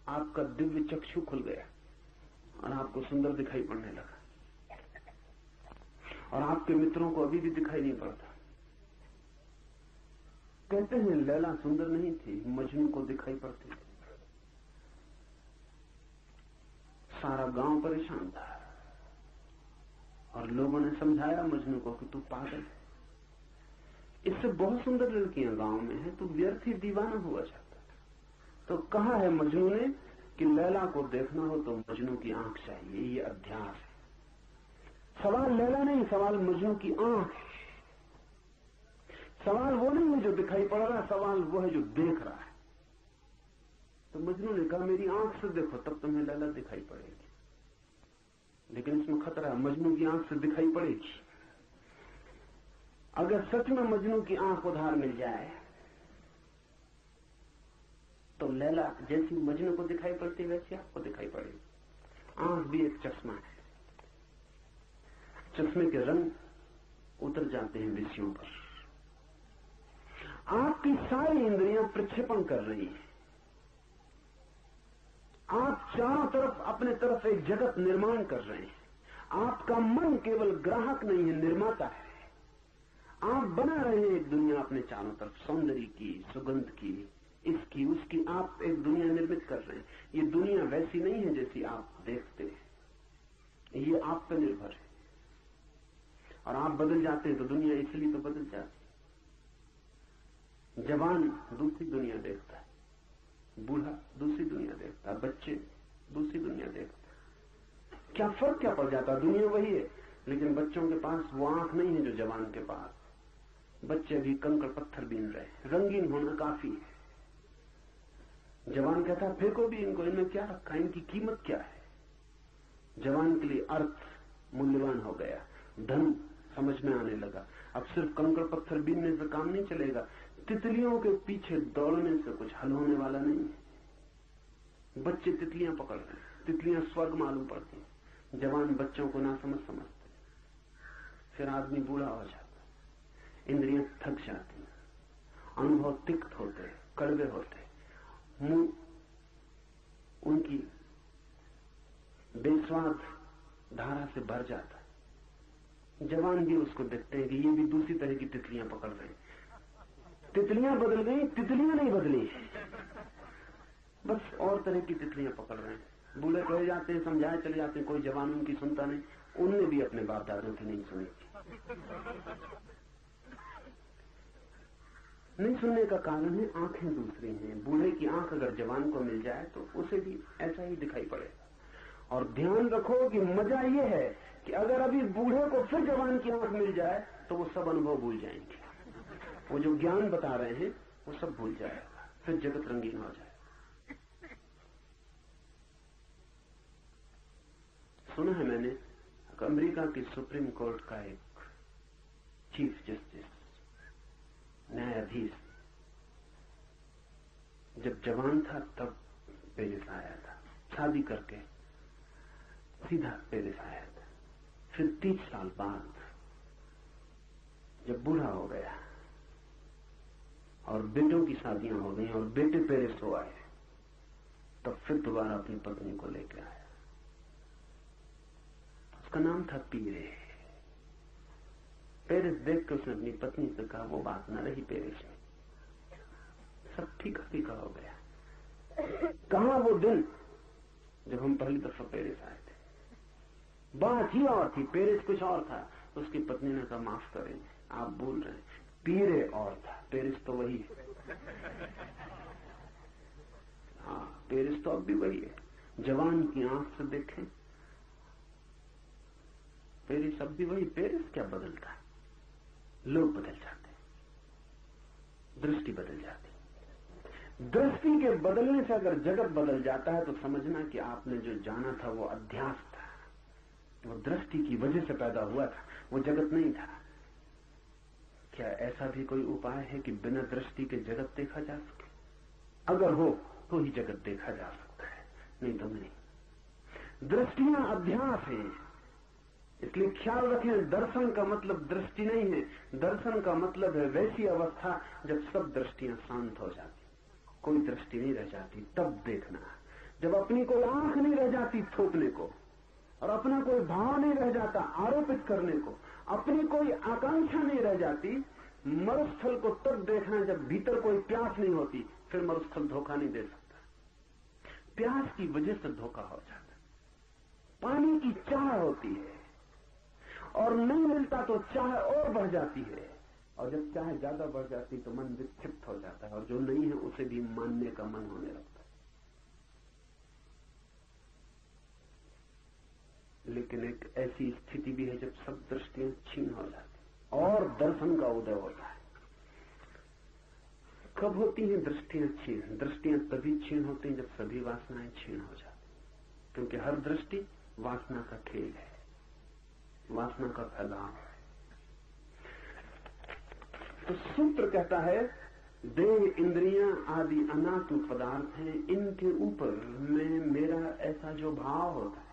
आपका दिव्य चक्षु खुल गया और आपको सुंदर दिखाई पड़ने लगा, और आपके मित्रों को अभी भी दिखाई नहीं पड़ता। कहते हैं लैला सुंदर नहीं थी, मजनू को दिखाई पड़ती थी। सारा गांव परेशान था और लोगों ने समझाया मजनू को कि तू पागल है, इससे बहुत सुंदर लड़कियां गांव में हैं, तू व्यर्थ ही दीवाना हुआ जाता। तो कहा है मजनू ने कि लैला को देखना हो तो मजनू की आंख चाहिए। ये अध्यास है। सवाल लैला नहीं, सवाल मजनू की आंख है। सवाल वो नहीं है जो दिखाई पड़ रहा है, सवाल वो है जो देख रहा है। तो मजनू ने कहा मेरी आंख से देखो तब तुम्हें लैला दिखाई पड़ेगी। लेकिन इसमें खतरा है, मजनू की आंख से दिखाई पड़ेगी। अगर सच में मजनू की आंख उधार मिल जाए तो लैला जैसी मजनू को दिखाई पड़ती वैसी आपको दिखाई पड़ेगी। आंख भी एक चश्मा है, चश्मे के रंग उतर जाते हैं विषयों पर। आपकी सारी इंद्रियां प्रक्षेपण कर रही हैं। आप चारों तरफ अपने तरफ एक जगत निर्माण कर रहे हैं। आपका मन केवल ग्राहक नहीं है, निर्माता है। आप बना रहे हैं एक दुनिया अपने चारों तरफ, सौंदर्य की, सुगंध की, इसकी उसकी, आप एक दुनिया निर्मित कर रहे हैं। ये दुनिया वैसी नहीं है जैसी आप देखते हैं, ये आप पे निर्भर है। और आप बदल जाते हैं तो दुनिया इसलिए तो बदल जाती है। जवान दूसरी दुनिया देखता है, बूढ़ा दूसरी दुनिया देखता है, बच्चे दूसरी दुनिया देखते हैं। क्या फर्क क्या पड़ जाता है? दुनिया वही है, लेकिन बच्चों के पास वो आंख नहीं है जो जवान के पास। बच्चे भी कंकड़ पत्थर बीन रहे हैं, रंगीन होना काफी है। जवान कहता है फेंको भी इनको, इनमें क्या रखा, इनकी कीमत क्या है। जवान के लिए अर्थ मूल्यवान हो गया, धन समझ में आने लगा। अब सिर्फ कंकड़ पत्थर बीनने से काम नहीं चलेगा, तितलियों के पीछे दौड़ने से कुछ हल होने वाला नहीं है। बच्चे तितलियां पकड़ रहे हैं, तितलियां स्वर्ग मालूम पड़ती हैं, जवान बच्चों को ना समझते। फिर आदमी बूढ़ा हो जाता, इंद्रियां थक जाती, अनुभव तिक्त होते, कड़वे होते, मुंह उनकी बेस्वाद धारा से भर जाता। जवान भी उसको देखते हैं कि ये भी दूसरी तरह की तितलियां पकड़ रहे हैं। तितलियां बदल गई, तितलियां नहीं बदली, बस और तरह की तितलियां पकड़ रहे हैं। बूढ़े रह जाते हैं, समझाए चले जाते हैं, कोई जवान उनकी सुनता नहीं। उनने भी अपने बाप दादों की नहीं सुनी। नहीं सुनने का कारण है आंखें दूसरी हैं। बूढ़े की आंख अगर जवान को मिल जाए तो उसे भी ऐसा ही दिखाई पड़ेगा। और ध्यान रखो कि मजा ये है कि अगर अभी बूढ़े को फिर जवान की आंख मिल जाए तो वो सब अनुभव भूल जाएंगे। वो जो ज्ञान बता रहे हैं वो सब भूल जाएगा, फिर जगत रंगीन हो जाए। सुना है मैंने, अमेरिका की सुप्रीम कोर्ट का एक चीफ जस्टिस, न्यायाधीश, जब जवान था तब पेरिस आया था, शादी करके सीधा पेरिस आया था। फिर 30 साल बाद जब बूढ़ा हो गया और बेटों की शादियां हो गई और बेटे पेरिस हो आए, तब फिर दोबारा अपनी पत्नी को लेकर आया। उसका नाम था पीरे। पेरिस देख कर उसने अपनी पत्नी से कहा, वो बात न रही पेरिस में, सब फीका फीका हो गया। कहां वो दिन जब हम पहली दफा पेरिस आए थे? बात ही और थी, पेरिस कुछ और था। उसकी पत्नी ने कहा, माफ करें, आप भूल रहे हैं, पीरे और था, पेरिस तो वही है। हाँ, पेरिस तो अब भी वही है। जवान की आंख से देखें, पेरिस अब भी वही। पेरिस क्या बदलता है? लोग बदल जाते, दृष्टि बदल जाती। दृष्टि के बदलने से अगर जगत बदल जाता है तो समझना कि आपने जो जाना था वो अध्यास था, वो दृष्टि की वजह से पैदा हुआ था, वो जगत नहीं था। क्या ऐसा भी कोई उपाय है कि बिना दृष्टि के जगत देखा जा सके? अगर हो तो ही जगत देखा जा सकता है, नहीं तो नहीं। दृष्टियां अध्यास हैं, इसलिए ख्याल रखें, दर्शन का मतलब दृष्टि नहीं है। दर्शन का मतलब है वैसी अवस्था जब सब दृष्टियां शांत हो जाती, कोई दृष्टि नहीं रह जाती, तब देखना। जब अपनी कोई आंख नहीं रह जाती थोपने को, और अपना कोई भाव नहीं रह जाता आरोपित करने को, अपनी कोई आकांक्षा नहीं रह जाती, मरुस्थल को तब देखना जब भीतर कोई प्यास नहीं होती। फिर मरुस्थल धोखा नहीं दे सकता। प्यास की वजह से धोखा हो जाता। पानी की चाह होती है और नहीं मिलता तो चाह और बढ़ जाती है, और जब चाह ज्यादा बढ़ जाती तो मन विक्षिप्त हो जाता है, और जो नहीं है उसे भी मानने का मन होने लगता है। लेकिन एक ऐसी स्थिति भी है जब सब दृष्टियां छीन हो जाती और दर्शन का उदय होता है। कब होती हैं दृष्टियां छीन? दृष्टियां तभी छीन होती हैं जब सभी वासनाएं छीन हो जाती, क्योंकि हर दृष्टि वासना का खेल है, वासना का फैलाव है। तो सूत्र कहता है, देह, इंद्रियां आदि अनात्म पदार्थ हैं, इनके ऊपर में मेरा ऐसा जो भाव होता है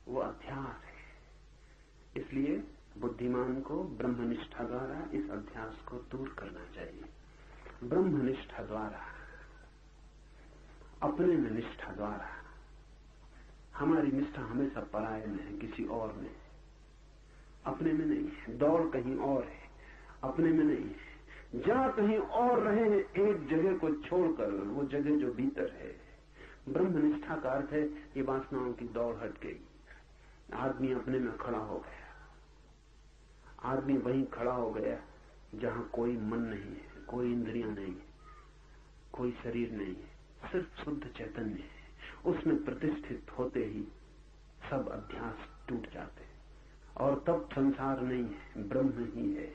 वो अध्यास है। इसलिए बुद्धिमान को ब्रह्मनिष्ठा द्वारा इस अध्यास को दूर करना चाहिए। ब्रह्मनिष्ठा द्वारा, अपने में निष्ठा द्वारा हमारी निष्ठा हमेशा पराये में है, किसी और में, अपने में नहीं है। दौड़ कहीं और है, अपने में नहीं है। जहां कहीं और रहे हैं एक जगह को छोड़कर, वो जगह जो भीतर है। ब्रह्मनिष्ठा का अर्थ है ये वासनाओं की दौड़ हट गई, आदमी अपने में खड़ा हो गया। आदमी वहीं खड़ा हो गया जहां कोई मन नहीं है, कोई इंद्रियां नहीं है, कोई शरीर नहीं है, सिर्फ शुद्ध चैतन्य है। उसमें प्रतिष्ठित होते ही सब अध्यास टूट जाते और तब संसार नहीं है, ब्रह्म ही है।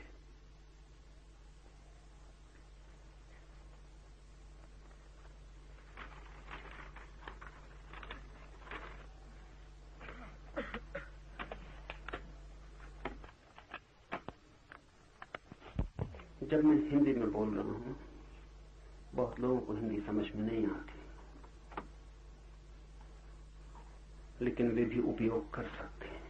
जब मैं हिंदी में बोल रहा हूं, बहुत लोगों को हिंदी समझ में नहीं आती, लेकिन वे भी उपयोग कर सकते हैं।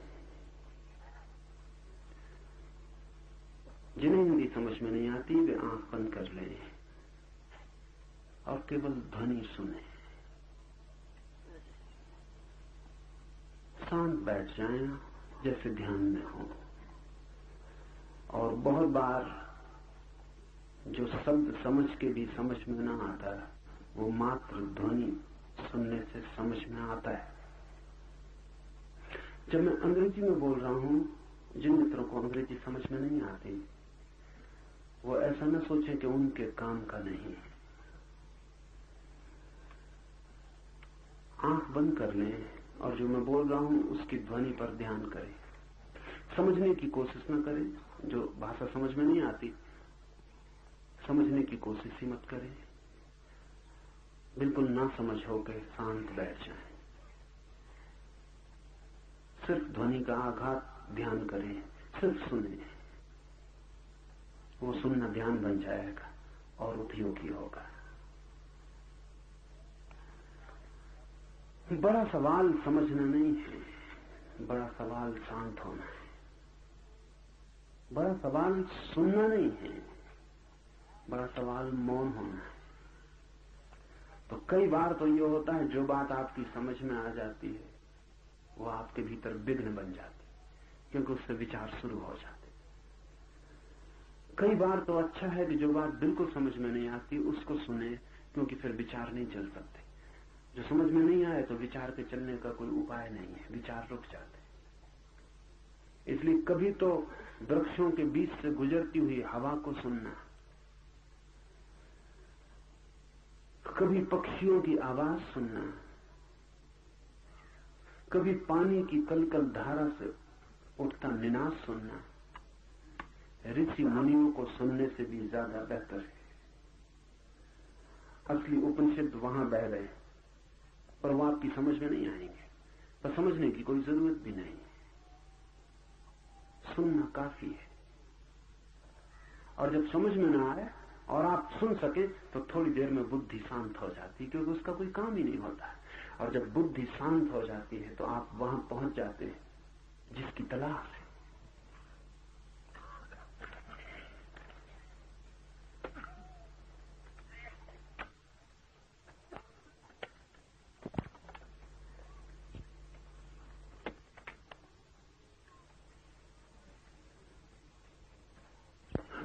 जिन्हें हिंदी समझ में नहीं आती वे आंख बंद कर लें और केवल ध्वनि सुने। शांत बैठ जाएं जैसे ध्यान में हो। और बहुत बार जो शब्द समझ के भी समझ में ना आता है, वो मात्र ध्वनि सुनने से समझ में आता है। जब मैं अंग्रेजी में बोल रहा हूं, जिन मित्रों को अंग्रेजी समझ में नहीं आती, वो ऐसा न सोचे कि उनके काम का नहीं है। आंख बंद कर लें और जो मैं बोल रहा हूं उसकी ध्वनि पर ध्यान करें। समझने की कोशिश न करें। जो भाषा समझ में नहीं आती, समझने की कोशिश ही मत करें। बिल्कुल ना समझ होकर शांत बैठ जाएं। सिर्फ ध्वनि का आघात ध्यान करें, सिर्फ सुने। वो सुनना ध्यान बन जाएगा और उपयोगी होगा। बड़ा सवाल समझना नहीं है, बड़ा सवाल शांत होना है। बड़ा सवाल सुनना नहीं है, बड़ा सवाल मौन होना है। तो कई बार तो ये होता है जो बात आपकी समझ में आ जाती है वो आपके भीतर विघ्न बन जाती, क्योंकि उससे विचार शुरू हो जाते। कई बार तो अच्छा है कि जो बात बिल्कुल समझ में नहीं आती उसको सुने, क्योंकि फिर विचार नहीं चल सकते। जो समझ में नहीं आए तो विचार के चलने का कोई उपाय नहीं है, विचार रुक जाते। इसलिए कभी तो वृक्षों के बीच से गुजरती हुई हवा को सुनना, कभी पक्षियों की आवाज सुनना, कभी पानी की कलकल धारा से उठता निनाद सुनना ऋषि मुनियों को सुनने से भी ज्यादा बेहतर है। असली उपनिषद वहां बह रहे हैं, पर वो आपकी समझ में नहीं आएंगे, पर समझने की कोई जरूरत भी नहीं है। सुनना काफी है। और जब समझ में ना आए और आप सुन सके तो थोड़ी देर में बुद्धि शांत हो जाती, क्योंकि उसका कोई काम ही नहीं होता। और जब बुद्धि शांत हो जाती है तो आप वहां पहुंच जाते हैं जिसकी तलाश है।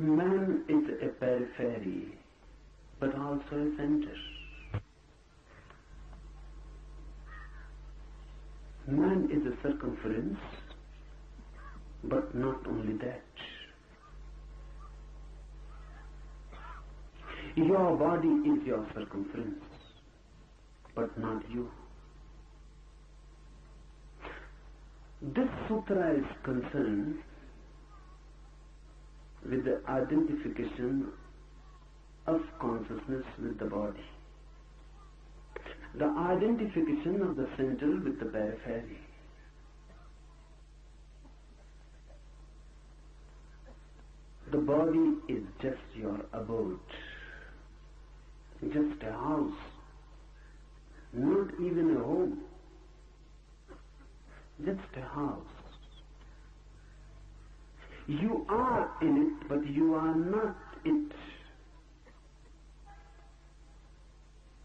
Man is a periphery, but also a center. Man is a circumference, but not only that. Your body is your circumference, but not you. This sutra is concerned with the identification of consciousness with the body, the identification of the center with the periphery. The body is just your abode, just a house, not even a home, just a house. You are in it, but you are not it.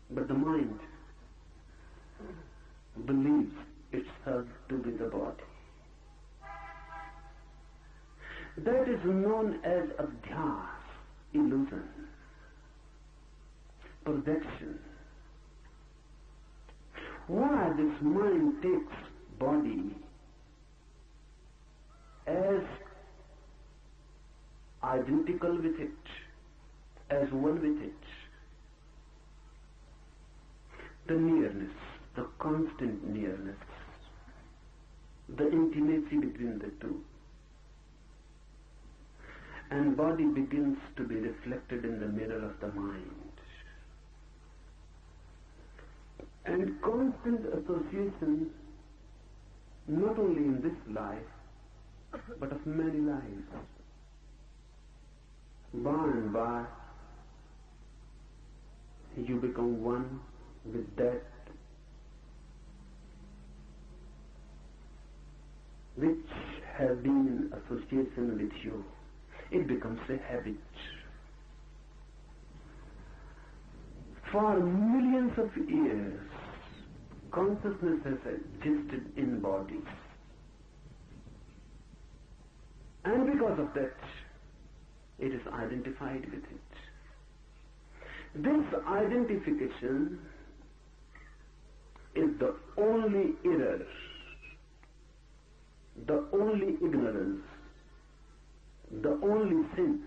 But the mind believes itself to be the body. That is known as adhyas, illusion, projection. Why this mind takes body as identical with it, as one with it. The nearness, the constant nearness, the intimacy between the two. And body begins to be reflected in the mirror of the mind. And constant association, not only in this life, but of many lives. By and by, you become one with that which has been in association with you. It becomes a habit. For millions of years, consciousness has existed in bodies. And because of that, it is identified with it. This identification is the only error, the only ignorance, the only sin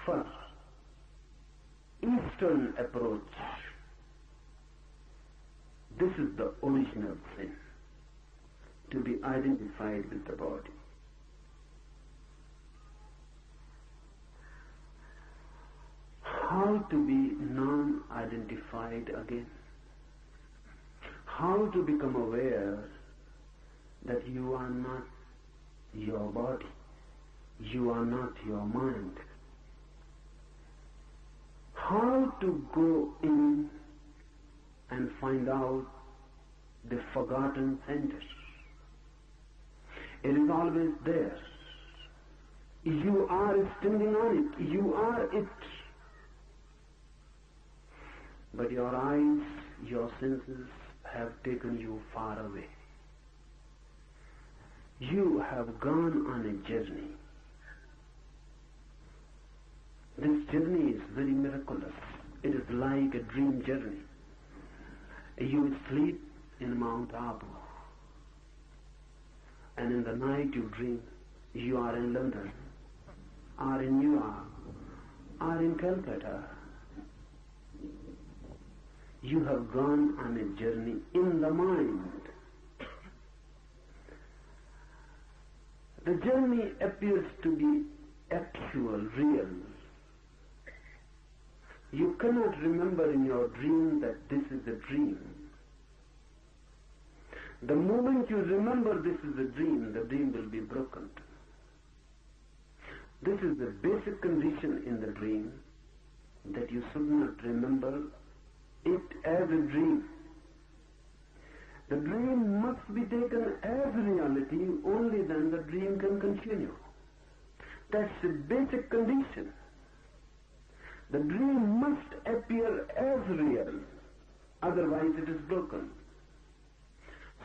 for Eastern approach. This is the original sin, to be identified with the body. How to be non-identified again? How to become aware that you are not your body, you are not your mind? How to go in and find out the forgotten center? It is always there. You are standing on it, you are it. But your eyes, your senses have taken you far away. You have gone on a journey. This journey is very miraculous. It is like a dream journey. You sleep in Mount Abu, and in the night you dream you are in London, or in New York, or in Calcutta. You have gone on a journey in the mind. The journey appears to be actual, real. You cannot remember in your dream that this is a dream. The moment you remember this is a dream, the dream will be broken. This is the basic condition in the dream, that you should not remember it as a dream. The dream must be taken as reality, only then the dream can continue. That's the basic condition. The dream must appear as real, otherwise it is broken.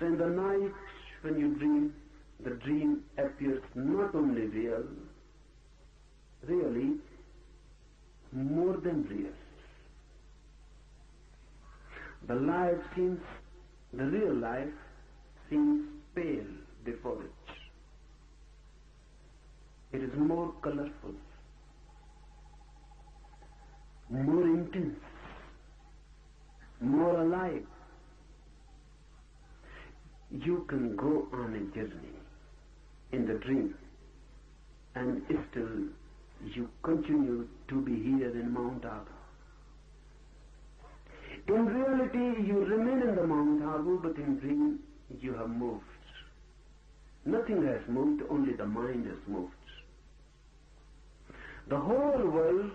So in the night when you dream, the dream appears not only real, really more than real. The real life seems pale before it. It is more colorful, more intense, more alive. You can go on a journey in the dream, and still you continue to be here in Mount Abu. In reality, you remain in the Mount Abu, but in dream you have moved. Nothing has moved, only the mind has moved. The whole world,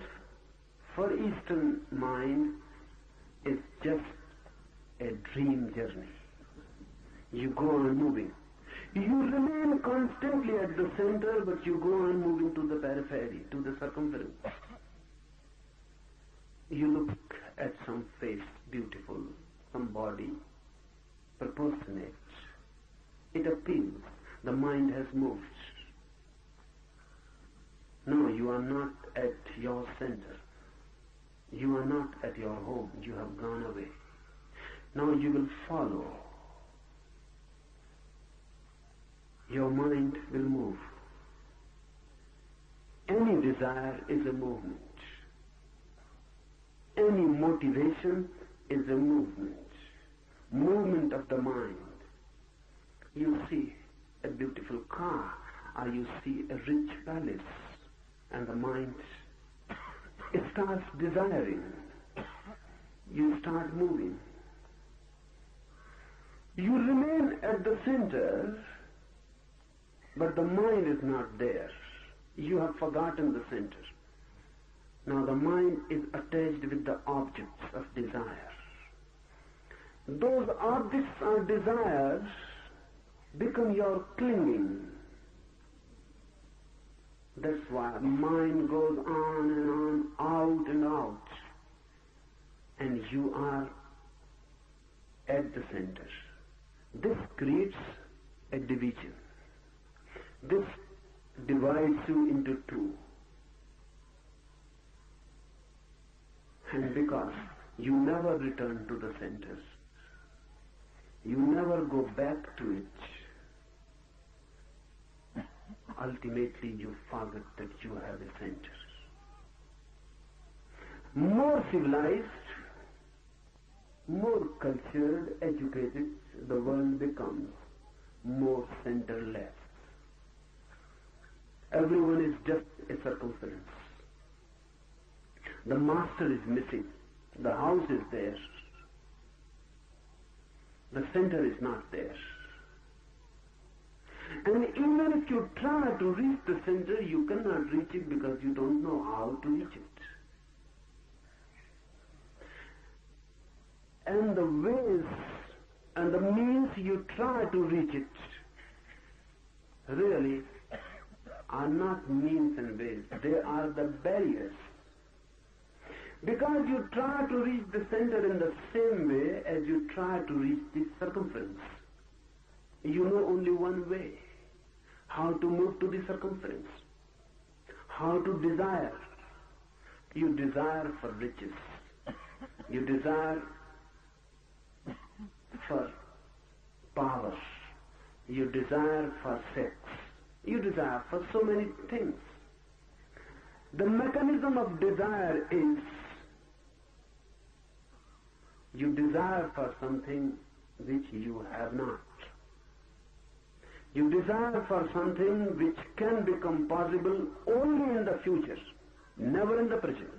for Eastern mind, is just a dream journey. You go on moving. You remain constantly at the center, but you go on moving to the periphery, to the circumference. You look at some face, beautiful, some body, proportionate. It appeals. The mind has moved. No, you are not at your center. You are not at your home. You have gone away. Now you will follow. Your mind will move. Any desire is a movement. Any motivation is a movement. Movement of the mind. You see a beautiful car, or you see a rich palace, and the mind starts desiring. You start moving. You remain at the center, but the mind is not there. You have forgotten the center. Now the mind is attached with the objects of desire. Those objects or desires become your clinging. That's why mind goes on and on, out and out. And you are at the center. This creates a division. This divides you into two. And because you never return to the center, you never go back to it, ultimately you forget that you have a center. More civilized, more cultured, educated the world becomes, more centerless. Everyone is just a circumference. The master is missing. The house is there. The center is not there. And even if you try to reach the center, you cannot reach it because you don't know how to reach it. And the ways and the means you try to reach it really are not means and ways. They are the barriers. Because you try to reach the center in the same way as you try to reach the circumference. You know only one way. How to move to the circumference. How to desire. You desire for riches. You desire for power. You desire for sex. You desire for so many things. The mechanism of desire is you desire for something which you have not. You desire for something which can become possible only in the future, never in the present.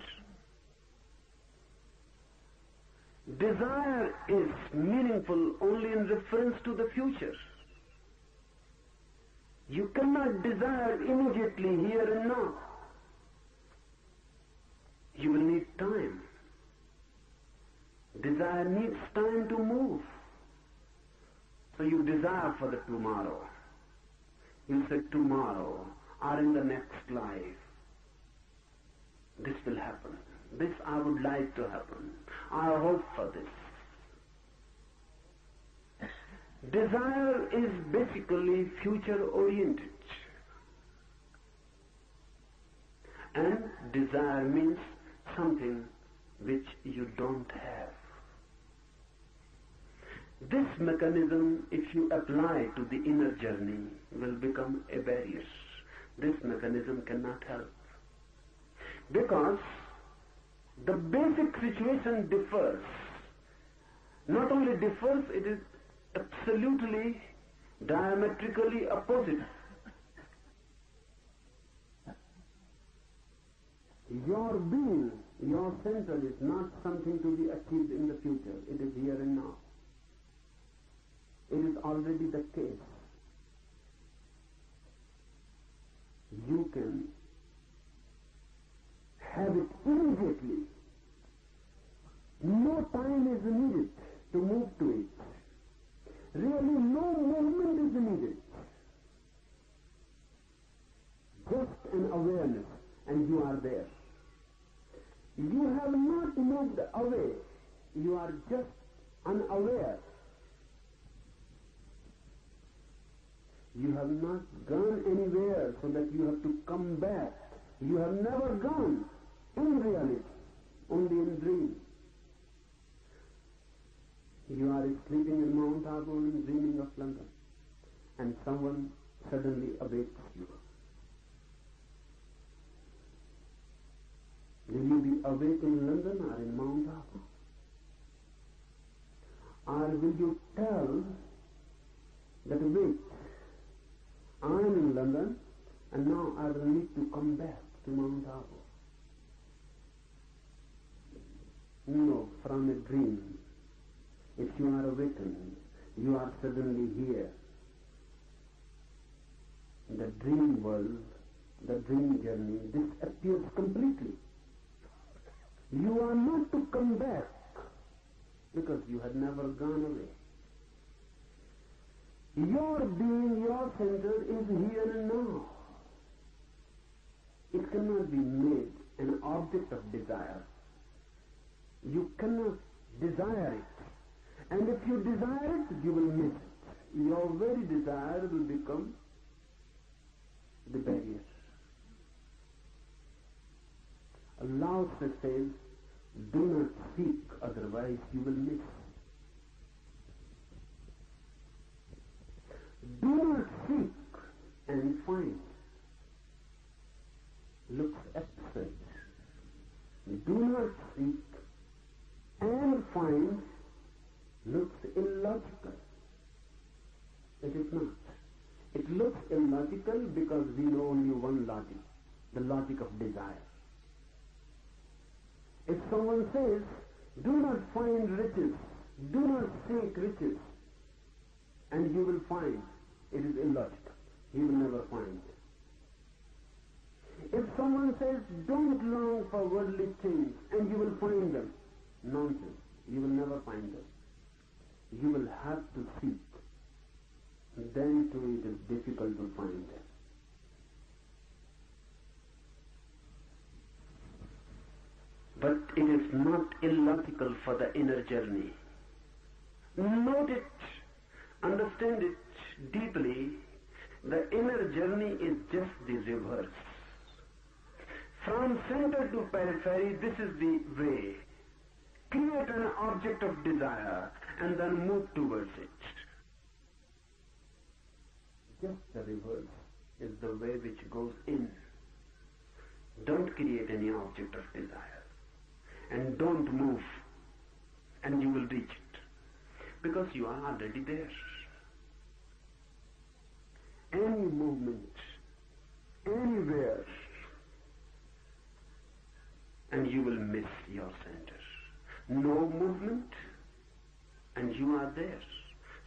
Desire is meaningful only in reference to the future. You cannot desire immediately here and now. You will need time. Desire needs time to move. So you desire for the tomorrow. You say tomorrow or in the next life, this will happen. This I would like to happen. I hope for this. Desire is basically future-oriented. And desire means something which you don't have. This mechanism, if you apply to the inner journey, will become a barrier. This mechanism cannot help. Because the basic situation differs. Not only differs, it is absolutely diametrically opposite. Your being, your center is not something to be achieved in the future. It is here and now. It is already the case. You can have it immediately. No time is needed to move to it. Really, no movement is needed. Just an awareness, and you are there. You have not moved away. You are just unaware. You have not gone anywhere so that you have to come back. You have never gone in reality, only in dream. You are sleeping in Mount Abu and dreaming of London, and someone suddenly awakes you. Will you be awake in London or in Mount Abu? Or will you tell that, wait, I am in London and now I will need to come back to Mount Abu? No, from a dream. If you are awakened, you are suddenly here. The dream world, the dream journey disappears completely. You are not to come back because you had never gone away. Your being, your center is here and now. It cannot be made an object of desire. You cannot desire it. And if you desire it, you will miss it. Your very desire will become the barrier. Allah says, do not seek, otherwise you will miss. Do not seek and find. Looks absurd. Do not seek and find looks illogical. It is not. It looks illogical because we know only one logic, the logic of desire. If someone says, do not find riches, do not seek riches, and you will find, it is illogical. You will never find. If someone says, don't long for worldly things, and you will find them, nonsense. You will never find them. You will have to seek. Then too it is difficult to find them. But it is not illogical for the inner journey. Note it, understand it deeply. The inner journey is just the reverse. From center to periphery, this is the way. Create an object of desire and then move towards it. Just the reverse is the way which goes in. Don't create any object of desire. And don't move, and you will reach it, because you are already there. Any movement, anywhere, and you will miss your center. No movement, and you are there,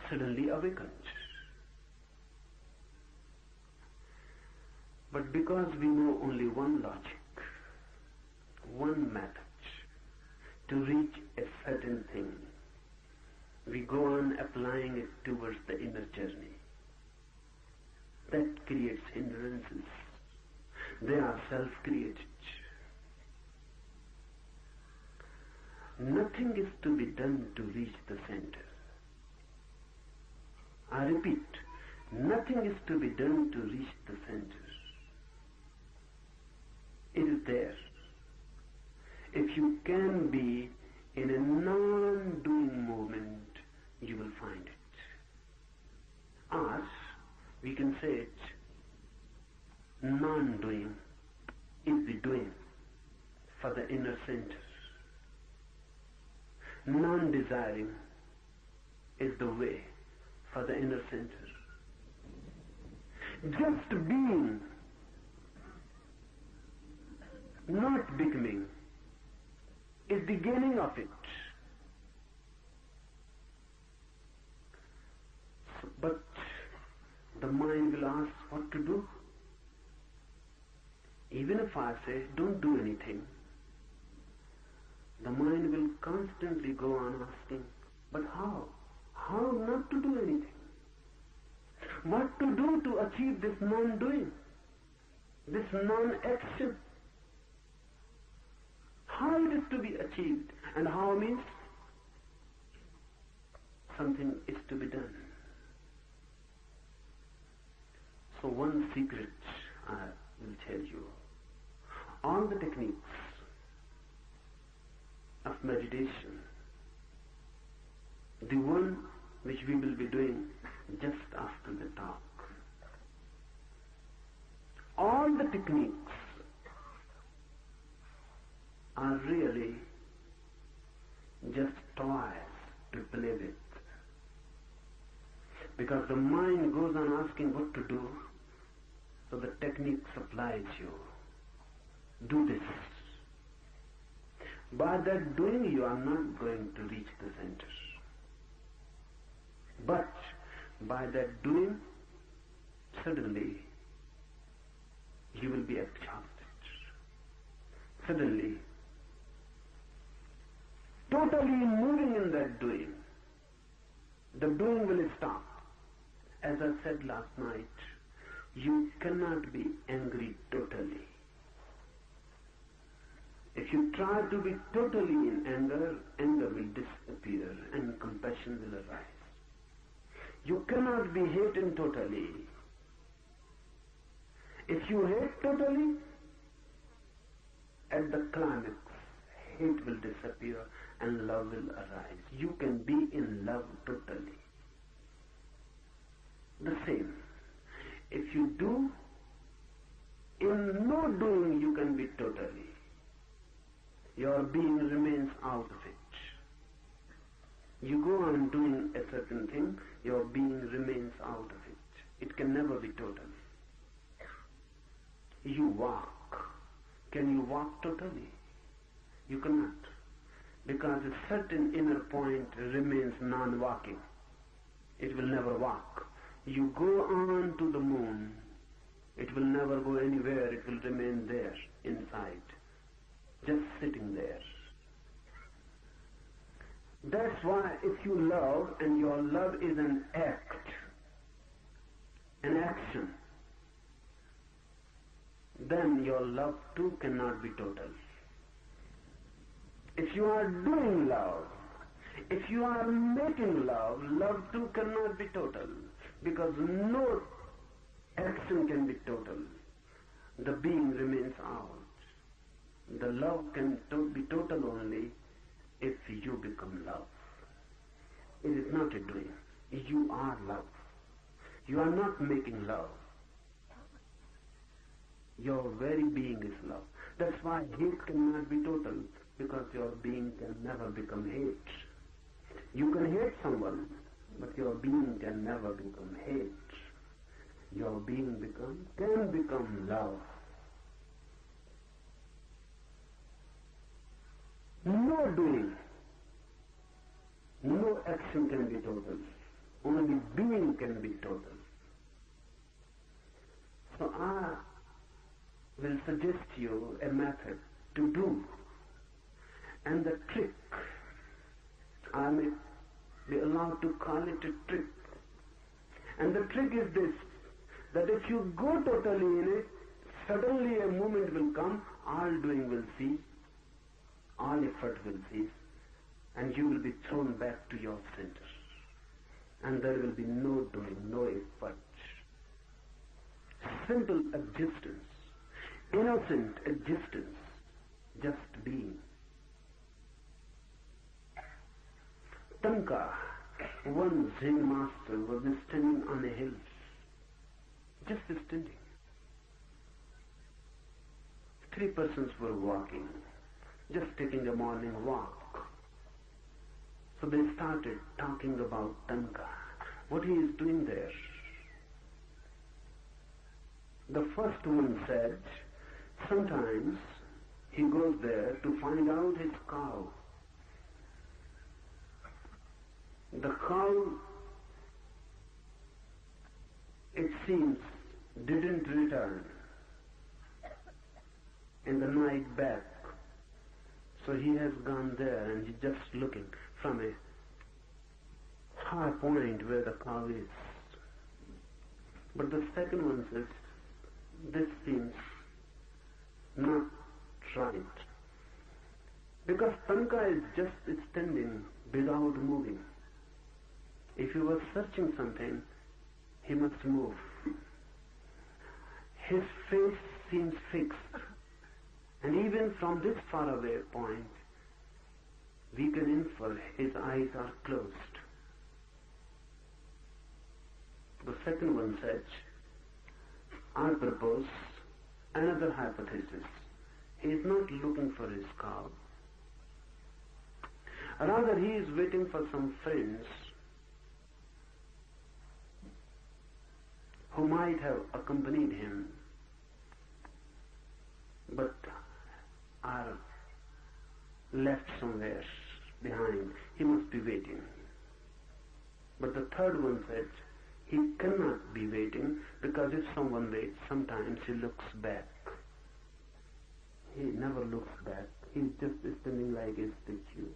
suddenly awakened. But because we know only one logic, one method, to reach a certain thing, we go on applying it towards the inner journey. That creates hindrances. They are self-created. Nothing is to be done to reach the center. I repeat, nothing is to be done to reach the center. It is there. If you can be in a non-doing movement, you will find it. Or, we can say it, non-doing is the doing for the inner center. Non-desiring is the way for the inner center. Just being, not becoming, is the gaining of it. But the mind will ask what to do. Even if I say, don't do anything, the mind will constantly go on asking, but how? How not to do anything? What to do to achieve this non-doing, this non-action? How it is to be achieved, and how means something is to be done. So one secret I will tell you. All the techniques of meditation, the one which we will be doing just after the talk, all the techniques are really just toys to play with. Because the mind goes on asking what to do, so the technique supplies you. Do this. By that doing, you are not going to reach the center. But by that doing, suddenly you will be exhausted. Suddenly, totally moving in that doing, the doing will stop. As I said last night, you cannot be angry totally. If you try to be totally in anger, anger will disappear and compassion will arise. You cannot be hating totally. If you hate totally, at the climax, hate will disappear and love will arise. You can be in love totally. The same. If you do, in no doing you can be totally. Your being remains out of it. You go on doing a certain thing, your being remains out of it. It can never be total. You walk. Can you walk totally? You cannot. Because a certain inner point remains non-walking. It will never walk. You go on to the moon, it will never go anywhere, it will remain there, inside, just sitting there. That's why if you love, and your love is an act, an action, then your love too cannot be total. If you are doing love, if you are making love, love too cannot be total. Because no action can be total. The being remains out. The love can be total only if you become love. It is not a doing. You are love. You are not making love. Your very being is love. That's why hate cannot be total, because your being can never become hate. You can hate someone, but your being can never become hate. Your being can become love. No doing, no action can be total. Only being can be total. So I will suggest you a method to do. And the trick, I may be allowed to call it a trick. And the trick is this, that if you go totally in it, suddenly a moment will come, all doing will cease, all effort will cease, and you will be thrown back to your center. And there will be no doing, no effort. Simple existence, innocent existence, just being. Tanka, one Zen master, was standing on a hill, just standing. 3 persons were walking, just taking a morning walk. So they started talking about Tanka, what he is doing there. The first one said, sometimes he goes there to find out his cow. The cow, it seems, didn't return in the night back. So he has gone there and he's just looking from a high point where the cow is. But the second one says, this seems not right. Because Tanka is just standing without moving. If he was searching something, he must move. His face seems fixed, and even from this faraway point, we can infer his eyes are closed. The second one said, I propose another hypothesis. He is not looking for his cow. Rather, he is waiting for some friends who might have accompanied him, but are left somewhere behind. He must be waiting. But the third one said, he cannot be waiting, because if someone waits, sometimes he looks back. He never looks back. He's just standing like a statue.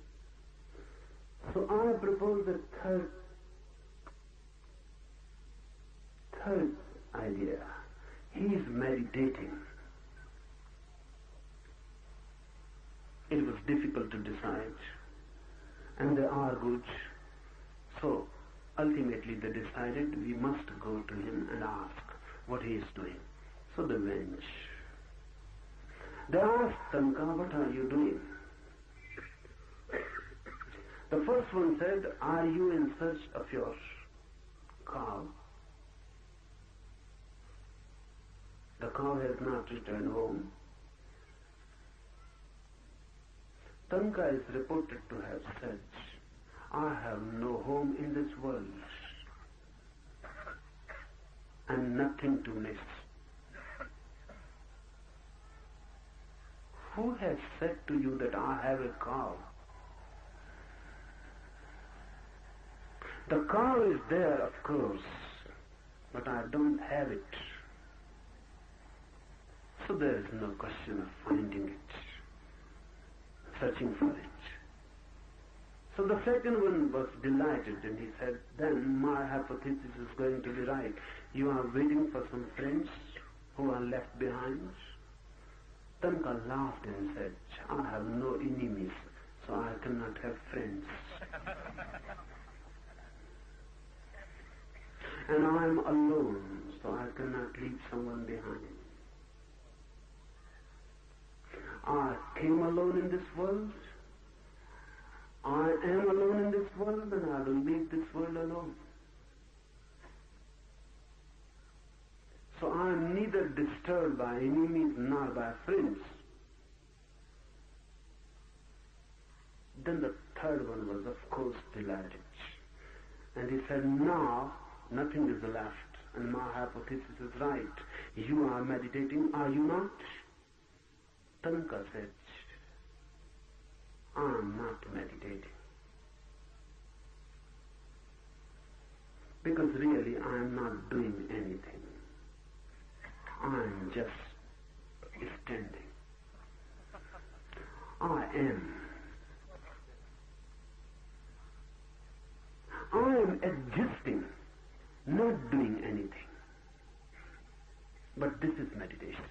So I propose the third idea. He is meditating. It was difficult to decide, and they argued. So ultimately they decided we must go to him and ask what he is doing. So they went. They asked Tanka, what are you doing? The first one said, are you in search of your cow? The cow has not returned home. Tanka is reported to have said, I have no home in this world and nothing to miss. Who has said to you that I have a cow? The cow is there, of course, but I don't have it. So there is no question of finding it, searching for it. So the second one was delighted, and he said, then my hypothesis is going to be right. You are waiting for some friends who are left behind? Tanka laughed and said, I have no enemies, so I cannot have friends. And I am alone, so I cannot leave someone behind. I came alone in this world. I am alone in this world, and I will leave this world alone. So I am neither disturbed by enemies nor by friends. Then the third one was, of course, delighted. And he said, now nothing is left, and my hypothesis is right. You are meditating, are you not? Tanka said, I am not meditating. Because really I am not doing anything. I am just standing. I am. I am existing, not doing anything. But this is meditation.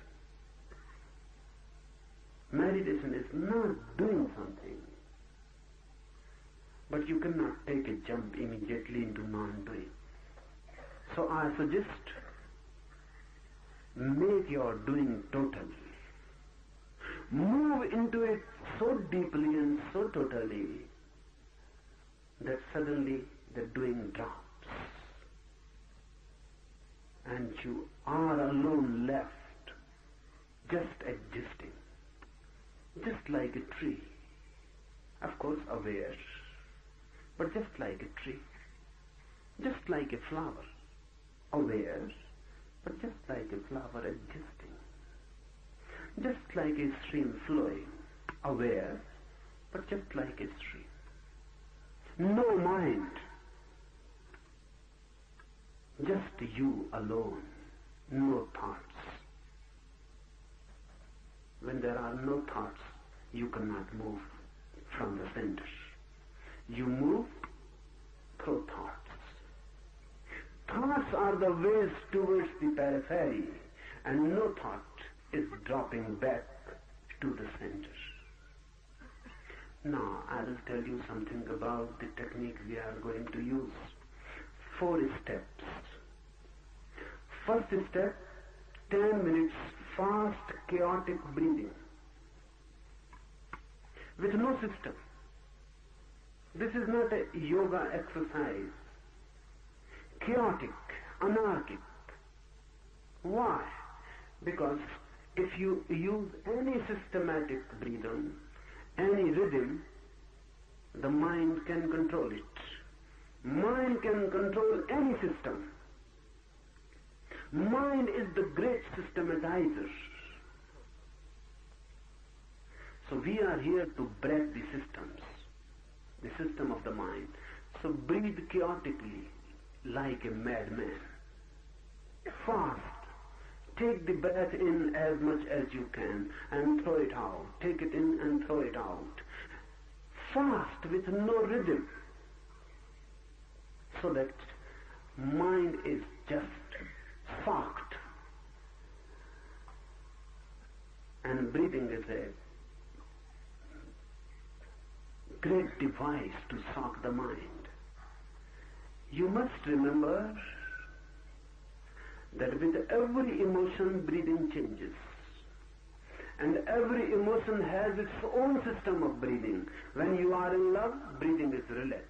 Meditation is not doing something. But you cannot take a jump immediately into non-doing. So I suggest, make your doing total. Move into it so deeply and so totally that suddenly the doing drops. And you are alone left, just existing. Just like a tree. Of course aware, but just like a tree. Just like a flower. Aware, but just like a flower existing. Just like a stream flowing. Aware, but just like a stream. No mind. Just you alone. No thoughts. When there are no thoughts, you cannot move from the center. You move through thoughts. Thoughts are the ways towards the periphery, and no thought is dropping back to the center. Now, I will tell you something about the technique we are going to use. 4 steps. First step, 10 minutes fast, chaotic breathing with no system. This is not a yoga exercise. Chaotic, anarchic. Why? Because if you use any systematic breathing, any rhythm, the mind can control it. Mind can control any system. Mind is the great systematizer. So we are here to break the systems, the system of the mind. So breathe chaotically like a madman. Fast. Take the breath in as much as you can and throw it out. Take it in and throw it out. Fast with no rhythm. So that mind is just socked. And breathing is a great device to sock the mind. You must remember that with every emotion, breathing changes. And every emotion has its own system of breathing. When you are in love, breathing is relaxed.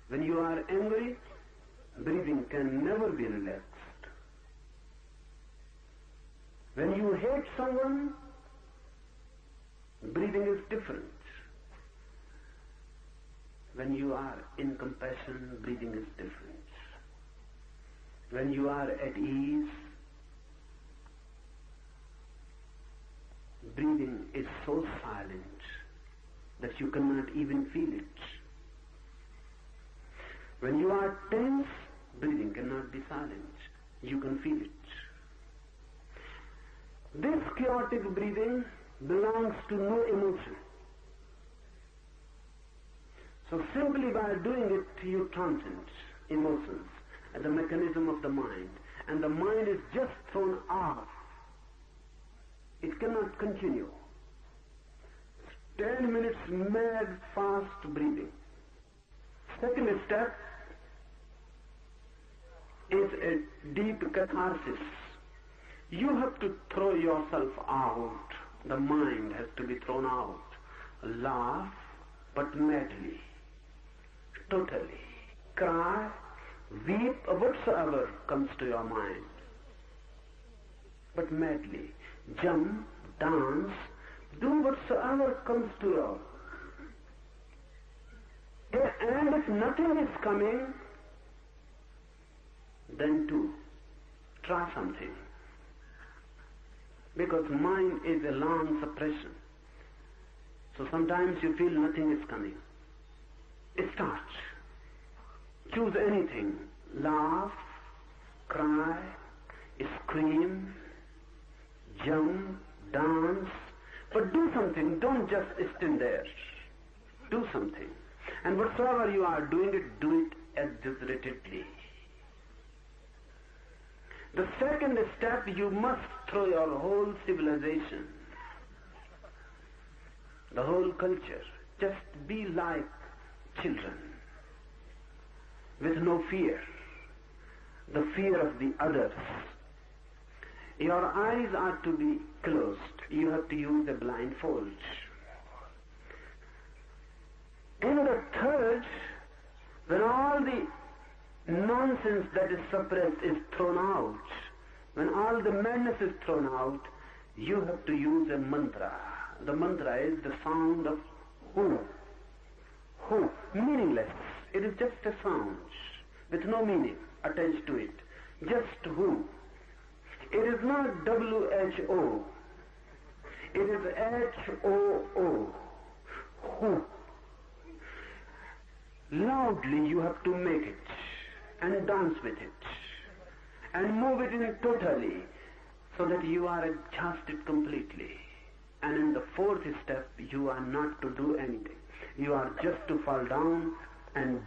When you are angry, breathing can never be relaxed. When you hate someone, breathing is different. When you are in compassion, breathing is different. When you are at ease, breathing is so silent that you cannot even feel it. When you are tense, breathing cannot be silent. You can feel it. This chaotic breathing belongs to no emotion. So simply by doing it, you transcend emotions and the mechanism of the mind. And the mind is just thrown off. It cannot continue. 10 minutes mad, fast breathing. Second step is a deep catharsis. You have to throw yourself out. The mind has to be thrown out. Laugh, but madly. Totally. Cry, weep, whatsoever comes to your mind. But madly. Jump, dance, do whatsoever comes to your. And if nothing is coming, then too, try something. Because mind is a long suppression. So sometimes you feel nothing is coming. Start. Choose anything. Laugh, cry, scream, jump, dance. But do something. Don't just stand there. Do something. And whatsoever you are doing it, do it exaggeratedly. The second step, you must throw your whole civilization, the whole culture. Just be like children, with no fear, the fear of the others. Your eyes are to be closed. You have to use a blindfold. In the third, when all the nonsense that is suppressed is thrown out, when all the madness is thrown out, you have to use a mantra. The mantra is the sound of who. Who? Meaningless. It is just a sound with no meaning attached to it. Just who. It is not WHO. It is HOO. Who. Loudly you have to make it and dance with it and move it in totally so that you are exhausted completely. And in the fourth step, you are not to do anything. You are just to fall down and